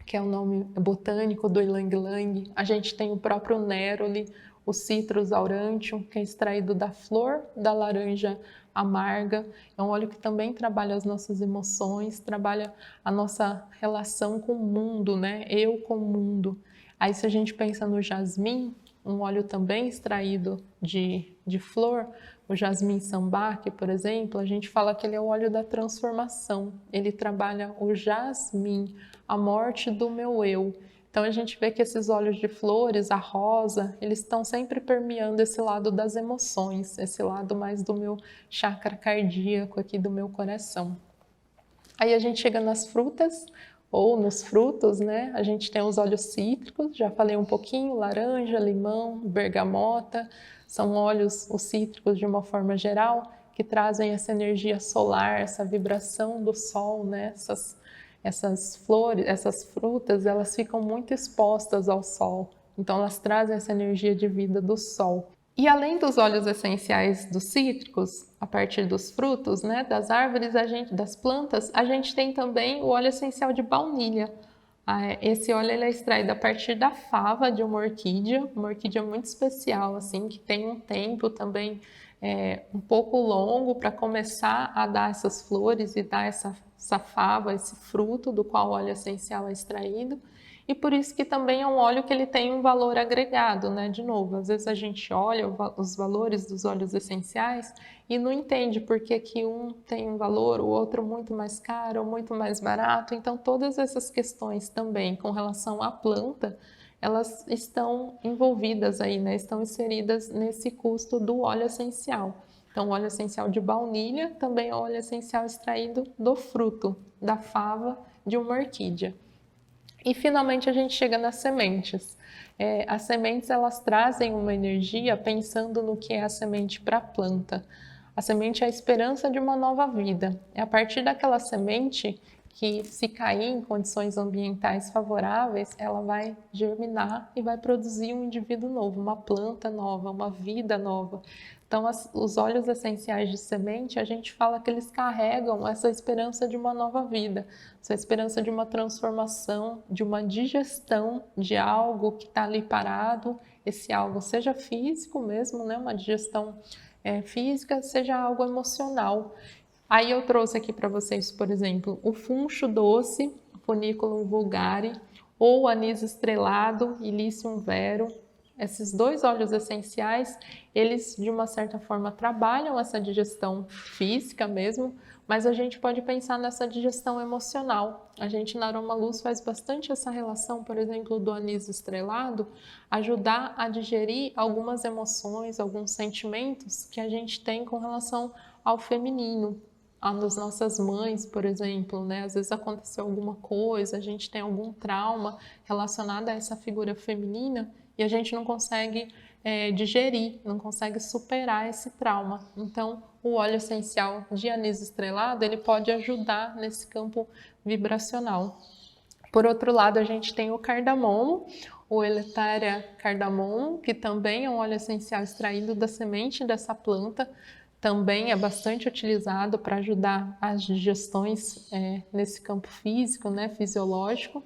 S1: que é o nome botânico do ylang-ylang. A gente tem o próprio neroli, o Citrus aurantium, que é extraído da flor da laranja amarga. É um óleo que também trabalha as nossas emoções, trabalha a nossa relação com o mundo, né? Eu com o mundo. Aí se a gente pensa no jasmim, um óleo também extraído de flor, o jasmim sambac, por exemplo, a gente fala que ele é o óleo da transformação. Ele trabalha o jasmim, a morte do meu eu. Então a gente vê que esses óleos de flores, a rosa, eles estão sempre permeando esse lado das emoções, esse lado mais do meu chakra cardíaco aqui do meu coração. Aí a gente chega nas frutas ou nos frutos, né? A gente tem os óleos cítricos, já falei um pouquinho, laranja, limão, bergamota, são óleos, os cítricos de uma forma geral, que trazem essa energia solar, essa vibração do sol, né? Essas flores, essas frutas, elas ficam muito expostas ao sol. Então elas trazem essa energia de vida do sol. E além dos óleos essenciais dos cítricos, a partir dos frutos, né, das árvores, das plantas, a gente tem também o óleo essencial de baunilha. Esse óleo ele é extraído a partir da fava de uma orquídea muito especial, assim, que tem um tempo também um pouco longo para começar a dar essas flores e dar essa fava, esse fruto do qual o óleo essencial é extraído. E por isso que também é um óleo que ele tem um valor agregado, né? De novo, às vezes a gente olha os valores dos óleos essenciais e não entende por que que um tem um valor, o outro muito mais caro ou muito mais barato. Então, todas essas questões também com relação à planta, elas estão envolvidas aí, né? Estão inseridas nesse custo do óleo essencial. Então, o óleo essencial de baunilha também é óleo essencial extraído do fruto, da fava de uma orquídea. E finalmente a gente chega nas sementes. As sementes elas trazem uma energia pensando no que é a semente para a planta. A semente é a esperança de uma nova vida. É a partir daquela semente que, se cair em condições ambientais favoráveis, ela vai germinar e vai produzir um indivíduo novo, uma planta nova, uma vida nova. Então, os óleos essenciais de semente, a gente fala que eles carregam essa esperança de uma nova vida, essa esperança de uma transformação, de uma digestão de algo que está ali parado, esse algo seja físico mesmo, né, uma digestão física, seja algo emocional. Aí eu trouxe aqui para vocês, por exemplo, o funcho doce, Funiculum vulgare, ou anis estrelado, Illicium vero. Esses dois óleos essenciais, eles de uma certa forma trabalham essa digestão física mesmo, mas a gente pode pensar nessa digestão emocional. A gente na Aroma Luz faz bastante essa relação, por exemplo, do anis estrelado, ajudar a digerir algumas emoções, alguns sentimentos que a gente tem com relação ao feminino. Das nossas mães, por exemplo, né? Às vezes aconteceu alguma coisa, a gente tem algum trauma relacionado a essa figura feminina e a gente não consegue digerir, não consegue superar esse trauma. Então, o óleo essencial de anis estrelado, ele pode ajudar nesse campo vibracional. Por outro lado, a gente tem o cardamomo, o Eleutheria cardamomum, que também é um óleo essencial extraído da semente dessa planta, também é bastante utilizado para ajudar as digestões nesse campo físico, né, fisiológico.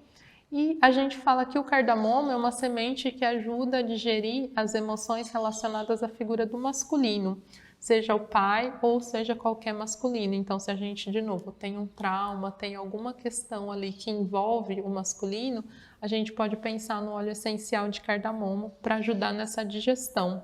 S1: E a gente fala que o cardamomo é uma semente que ajuda a digerir as emoções relacionadas à figura do masculino, seja o pai ou seja qualquer masculino. Então, se a gente, de novo, tem um trauma, tem alguma questão ali que envolve o masculino, a gente pode pensar no óleo essencial de cardamomo para ajudar nessa digestão.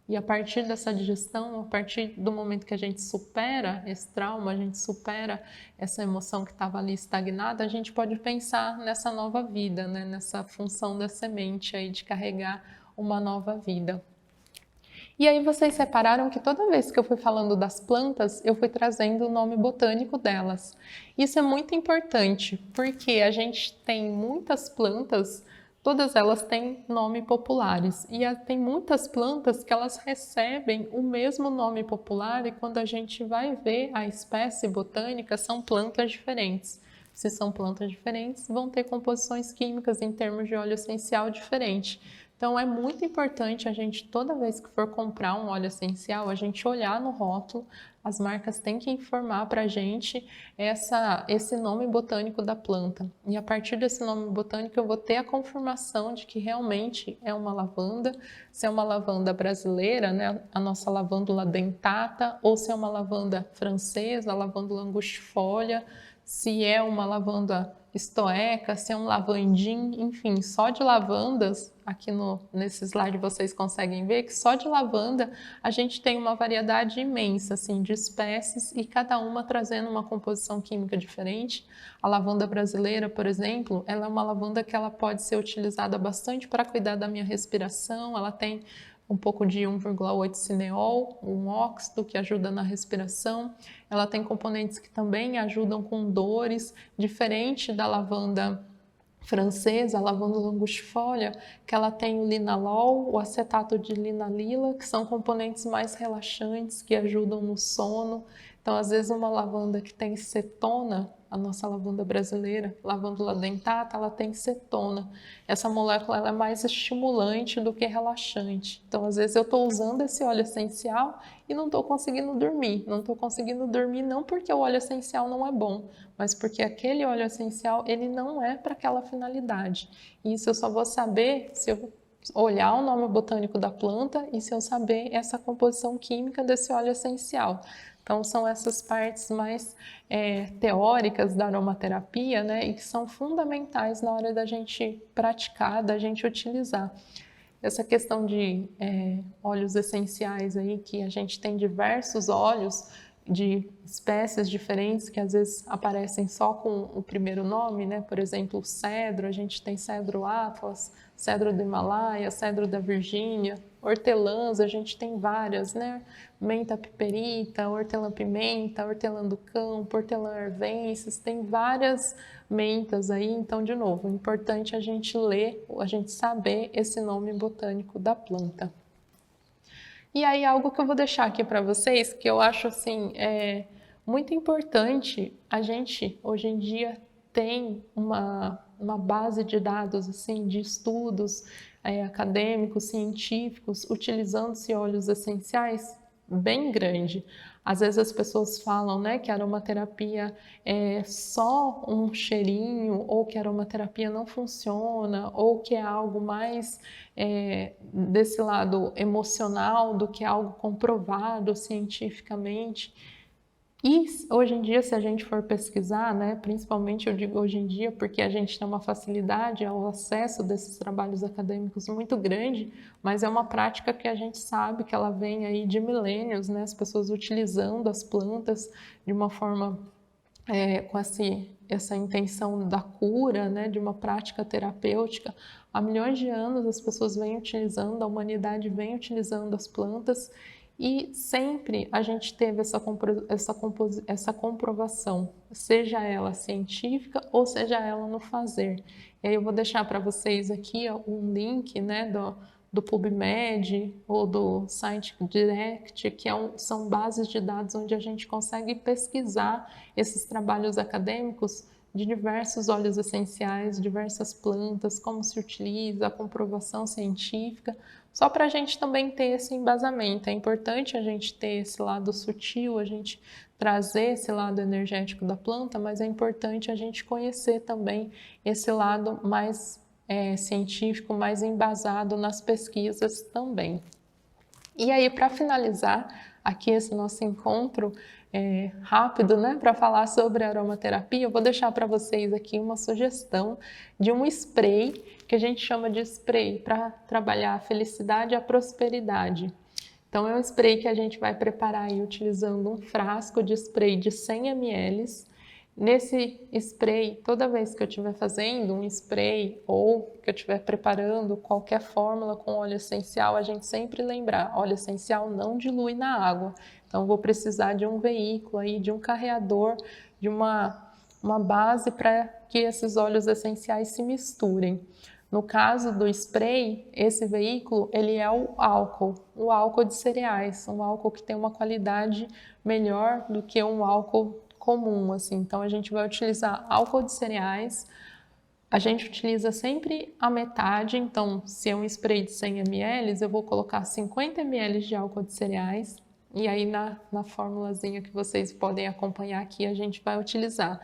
S1: E a partir dessa digestão, a partir do momento que a gente supera esse trauma, a gente supera essa emoção que estava ali estagnada, a gente pode pensar nessa nova vida, né? Nessa função da semente aí de carregar uma nova vida. E aí vocês repararam que toda vez que eu fui falando das plantas, eu fui trazendo o nome botânico delas. Isso é muito importante, porque a gente tem muitas plantas. Todas elas têm nome populares e tem muitas plantas que elas recebem o mesmo nome popular e quando a gente vai ver a espécie botânica, são plantas diferentes. Se são plantas diferentes, vão ter composições químicas em termos de óleo essencial diferente. Então é muito importante a gente, toda vez que for comprar um óleo essencial, a gente olhar no rótulo. As marcas têm que informar para a gente esse nome botânico da planta. E a partir desse nome botânico eu vou ter a confirmação de que realmente é uma lavanda, se é uma lavanda brasileira, né, a nossa lavândula dentata, ou se é uma lavanda francesa, a lavândula angustifolia, se é uma lavanda estoeca, se é um lavandim, enfim, só de lavandas, aqui nesse slide vocês conseguem ver que só de lavanda a gente tem uma variedade imensa assim, de espécies e cada uma trazendo uma composição química diferente. A lavanda brasileira, por exemplo, ela é uma lavanda que ela pode ser utilizada bastante para cuidar da minha respiração, ela tem um pouco de 1,8 cineol, um óxido que ajuda na respiração. Ela tem componentes que também ajudam com dores, diferente da lavanda francesa, a lavanda angustifolia, que ela tem o linalol, o acetato de linalila, que são componentes mais relaxantes, que ajudam no sono. Então, às vezes, uma lavanda que tem cetona, a nossa lavanda brasileira, lavandula dentata, ela tem cetona. Essa molécula ela é mais estimulante do que relaxante. Então, às vezes, eu estou usando esse óleo essencial e não estou conseguindo dormir. Não estou conseguindo dormir não porque o óleo essencial não é bom, mas porque aquele óleo essencial ele não é para aquela finalidade. E isso eu só vou saber se eu olhar o nome botânico da planta e se eu saber essa composição química desse óleo essencial. Então, são essas partes mais teóricas da aromaterapia, né, e que são fundamentais na hora da gente praticar, da gente utilizar. Essa questão de óleos essenciais aí, que a gente tem diversos óleos de espécies diferentes que às vezes aparecem só com o primeiro nome, né? Por exemplo, o cedro, a gente tem cedro Atlas, cedro do Himalaia, cedro da Virgínia, hortelãs, a gente tem várias, né? Menta piperita, hortelã-pimenta, hortelã do campo, hortelã arvensis, tem várias mentas aí, então, de novo, é importante a gente ler, a gente saber esse nome botânico da planta. E aí, algo que eu vou deixar aqui para vocês, que eu acho assim, muito importante, a gente hoje em dia tem uma base de dados assim, de estudos acadêmicos, científicos, utilizando-se óleos essenciais bem grande. Às vezes as pessoas falam, né, que a aromaterapia é só um cheirinho, ou que a aromaterapia não funciona, ou que é algo mais desse lado emocional do que algo comprovado cientificamente. E hoje em dia, se a gente for pesquisar, né, principalmente eu digo hoje em dia, porque a gente tem uma facilidade ao acesso desses trabalhos acadêmicos muito grande, mas é uma prática que a gente sabe que ela vem aí de milênios, né, as pessoas utilizando as plantas de uma forma com essa intenção da cura, né, de uma prática terapêutica. Há milhões de anos as pessoas vêm utilizando, a humanidade vem utilizando as plantas e sempre a gente teve essa comprovação, seja ela científica ou seja ela no fazer. E aí eu vou deixar para vocês aqui um link, né, do PubMed ou do Scientific Direct, que são bases de dados onde a gente consegue pesquisar esses trabalhos acadêmicos de diversos óleos essenciais, diversas plantas, como se utiliza, a comprovação científica, só para a gente também ter esse embasamento. É importante a gente ter esse lado sutil, a gente trazer esse lado energético da planta, mas é importante a gente conhecer também esse lado mais científico, mais embasado nas pesquisas também. E aí, para finalizar aqui esse nosso encontro rápido, né, para falar sobre aromaterapia, eu vou deixar para vocês aqui uma sugestão de um spray que a gente chama de spray para trabalhar a felicidade e a prosperidade. Então, é um spray que a gente vai preparar aí utilizando um frasco de spray de 100 ml. Nesse spray, toda vez que eu estiver fazendo um spray ou que eu estiver preparando qualquer fórmula com óleo essencial, a gente sempre lembrar, óleo essencial não dilui na água. Então, vou precisar de um veículo aí, de um carreador, de uma base para que esses óleos essenciais se misturem. No caso do spray, esse veículo ele é o álcool de cereais, um álcool que tem uma qualidade melhor do que um álcool comum, assim. Então a gente vai utilizar álcool de cereais. A gente utiliza sempre a metade, então se é um spray de 100 ml, eu vou colocar 50 ml de álcool de cereais. E aí na formulazinha que vocês podem acompanhar aqui, a gente vai utilizar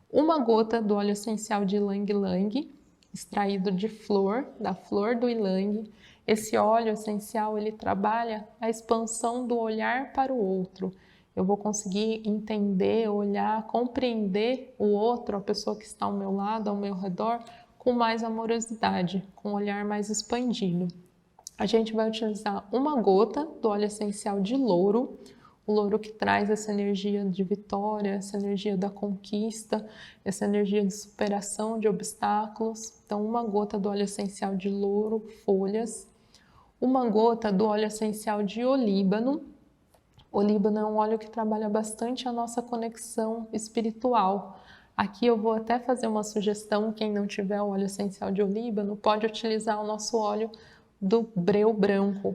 S1: uma gota do óleo essencial de Ylang Ylang, extraído de flor, da flor do ylang. Esse óleo essencial, ele trabalha a expansão do olhar para o outro. Eu vou conseguir entender, olhar, compreender o outro, a pessoa que está ao meu lado, ao meu redor, com mais amorosidade, com um olhar mais expandido. A gente vai utilizar uma gota do óleo essencial de louro, o louro que traz essa energia de vitória, essa energia da conquista, essa energia de superação de obstáculos. Então, uma gota do óleo essencial de louro, folhas. Uma gota do óleo essencial de olíbano. O olíbano é um óleo que trabalha bastante a nossa conexão espiritual. Aqui eu vou até fazer uma sugestão, quem não tiver o óleo essencial de olíbano, pode utilizar o nosso óleo do breu branco,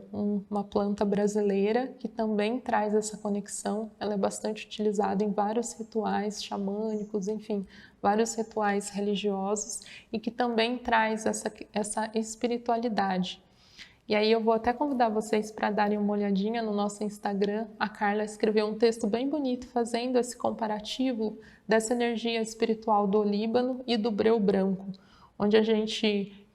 S1: uma planta brasileira que também traz essa conexão. Ela é bastante utilizada em vários rituais xamânicos, enfim, vários rituais religiosos e que também traz essa espiritualidade. E aí eu vou até convidar vocês para darem uma olhadinha no nosso Instagram. A Carla escreveu um texto bem bonito fazendo esse comparativo dessa energia espiritual do olíbano e do breu branco, onde a gente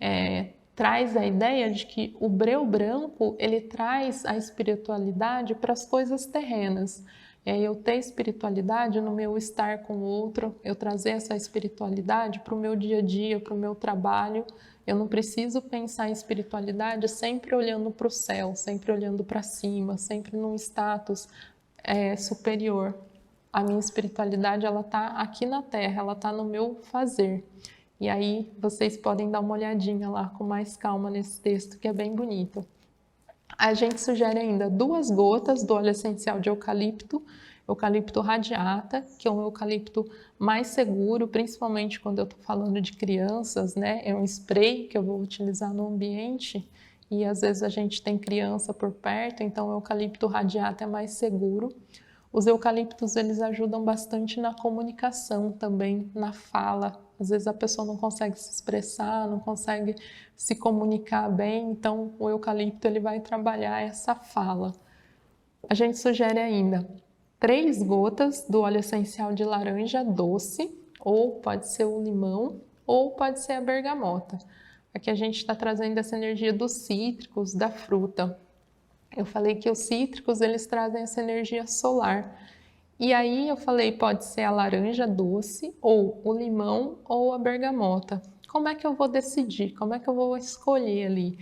S1: traz a ideia de que o breu branco ele traz a espiritualidade para as coisas terrenas. Eu ter espiritualidade no meu estar com o outro, eu trazer essa espiritualidade para o meu dia a dia, para o meu trabalho. Eu não preciso pensar em espiritualidade sempre olhando para o céu, sempre olhando para cima, sempre num status superior. A minha espiritualidade ela está aqui na Terra, ela está no meu fazer. E aí vocês podem dar uma olhadinha lá com mais calma nesse texto que é bem bonito. A gente sugere ainda 2 gotas do óleo essencial de eucalipto, eucalipto radiata, que é um eucalipto mais seguro, principalmente quando eu estou falando de crianças, né? É um spray que eu vou utilizar no ambiente e às vezes a gente tem criança por perto, então o eucalipto radiata é mais seguro. Os eucaliptos, eles ajudam bastante na comunicação também, na fala. Às vezes a pessoa não consegue se expressar, não consegue se comunicar bem, então o eucalipto ele vai trabalhar essa fala. A gente sugere ainda 3 gotas do óleo essencial de laranja doce, ou pode ser o limão, ou pode ser a bergamota. Aqui a gente está trazendo essa energia dos cítricos, da fruta. Eu falei que os cítricos, eles trazem essa energia solar. E aí eu falei, pode ser a laranja doce, ou o limão, ou a bergamota. Como é que eu vou decidir? Como é que eu vou escolher ali?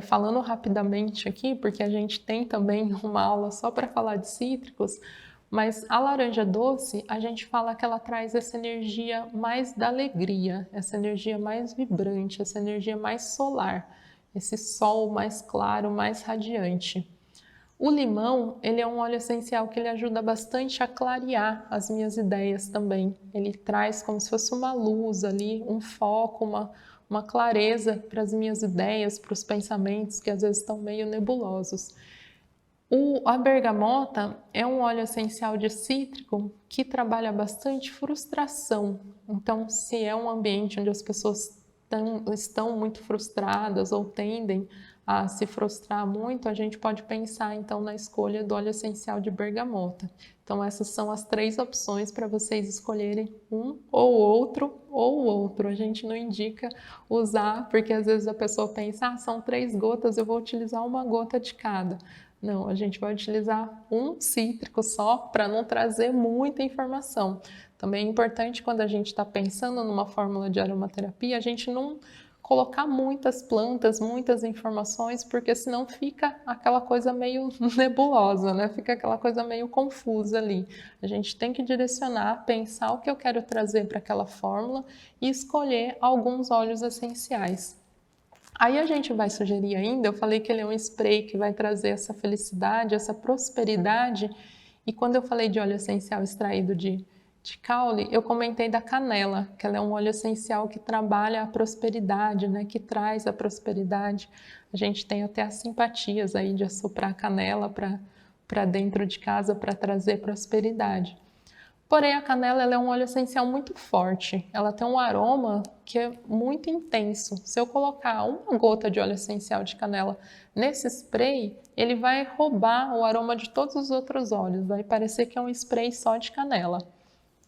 S1: Falando rapidamente aqui, porque a gente tem também uma aula só para falar de cítricos, mas a laranja doce, a gente fala que ela traz essa energia mais da alegria, essa energia mais vibrante, essa energia mais solar, esse sol mais claro, mais radiante. O limão, ele é um óleo essencial que ele ajuda bastante a clarear as minhas ideias também. Ele traz como se fosse uma luz ali, um foco, uma clareza para as minhas ideias, para os pensamentos que às vezes estão meio nebulosos. A bergamota é um óleo essencial de cítrico que trabalha bastante frustração. Então, se é um ambiente onde as pessoas estão muito frustradas ou tendem a se frustrar muito, a gente pode pensar então na escolha do óleo essencial de bergamota. Então essas são as 3 opções para vocês escolherem um ou outro. A gente não indica usar, porque às vezes a pessoa pensa, são 3 gotas, eu vou utilizar uma gota de cada. Não, a gente vai utilizar um cítrico só para não trazer muita informação. Também é importante quando a gente está pensando numa fórmula de aromaterapia, a gente não colocar muitas plantas, muitas informações, porque senão fica aquela coisa meio nebulosa, né? Fica aquela coisa meio confusa ali. A gente tem que direcionar, pensar o que eu quero trazer para aquela fórmula e escolher alguns óleos essenciais. Aí a gente vai sugerir ainda, eu falei que ele é um spray que vai trazer essa felicidade, essa prosperidade, e quando eu falei de óleo essencial extraído de caule, eu comentei da canela, que ela é um óleo essencial que trabalha a prosperidade, né, que traz a prosperidade. A gente tem até as simpatias aí de assoprar a canela para dentro de casa para trazer prosperidade. Porém, a canela ela é um óleo essencial muito forte. Ela tem um aroma que é muito intenso. Se eu colocar uma gota de óleo essencial de canela nesse spray, ele vai roubar o aroma de todos os outros óleos. Vai parecer que é um spray só de canela.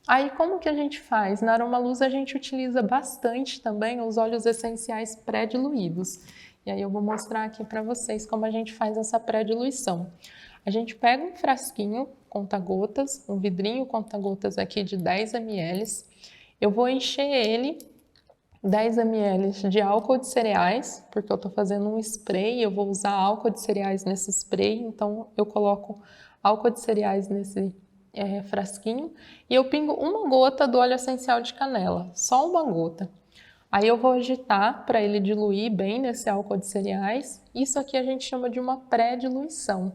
S1: Aí, como que a gente faz? Na Aromaluz a gente utiliza bastante também os óleos essenciais pré-diluídos. E aí eu vou mostrar aqui para vocês como a gente faz essa pré-diluição. A gente pega um frasquinho conta-gotas, um vidrinho conta-gotas aqui de 10 ml. Eu vou encher ele 10 ml de álcool de cereais, porque eu estou fazendo um spray, eu vou usar álcool de cereais nesse spray, então eu coloco álcool de cereais nesse frasquinho e eu pingo uma gota do óleo essencial de canela, só uma gota. Aí eu vou agitar para ele diluir bem nesse álcool de cereais. Isso aqui a gente chama de uma pré-diluição.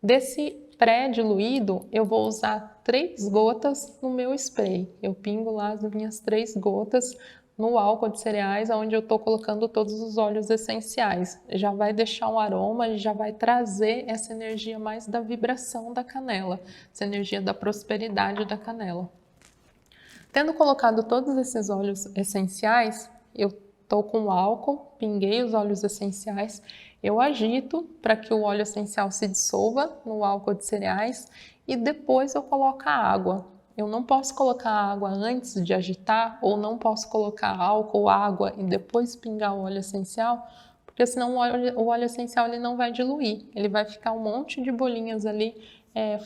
S1: Desse pré-diluído, eu vou usar 3 gotas no meu spray. Eu pingo lá as minhas 3 gotas no álcool de cereais, onde eu estou colocando todos os óleos essenciais. Já vai deixar um aroma, já vai trazer essa energia mais da vibração da canela, essa energia da prosperidade da canela. Tendo colocado todos esses óleos essenciais, eu estou com o álcool, pinguei os óleos essenciais, eu agito para que o óleo essencial se dissolva no álcool de cereais e depois eu coloco a água. Eu não posso colocar água antes de agitar ou não posso colocar álcool, água e depois pingar o óleo essencial, porque senão o óleo essencial ele não vai diluir, ele vai ficar um monte de bolinhas ali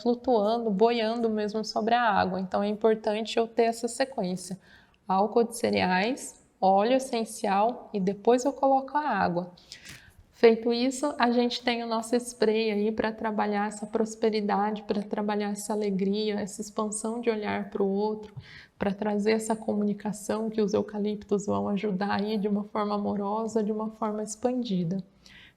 S1: flutuando, boiando mesmo sobre a água. Então é importante eu ter essa sequência: álcool de cereais, óleo essencial e depois eu coloco a água. Feito isso, a gente tem o nosso spray aí para trabalhar essa prosperidade, para trabalhar essa alegria, essa expansão de olhar para o outro, para trazer essa comunicação que os eucaliptos vão ajudar aí de uma forma amorosa, de uma forma expandida.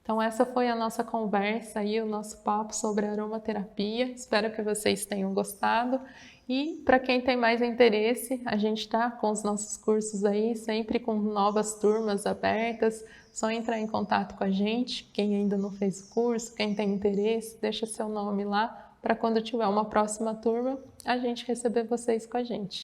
S1: Então essa foi a nossa conversa aí, o nosso papo sobre aromaterapia. Espero que vocês tenham gostado. E para quem tem mais interesse, a gente está com os nossos cursos aí, sempre com novas turmas abertas. Só entrar em contato com a gente. Quem ainda não fez o curso, quem tem interesse, deixa seu nome lá para quando tiver uma próxima turma, a gente receber vocês com a gente.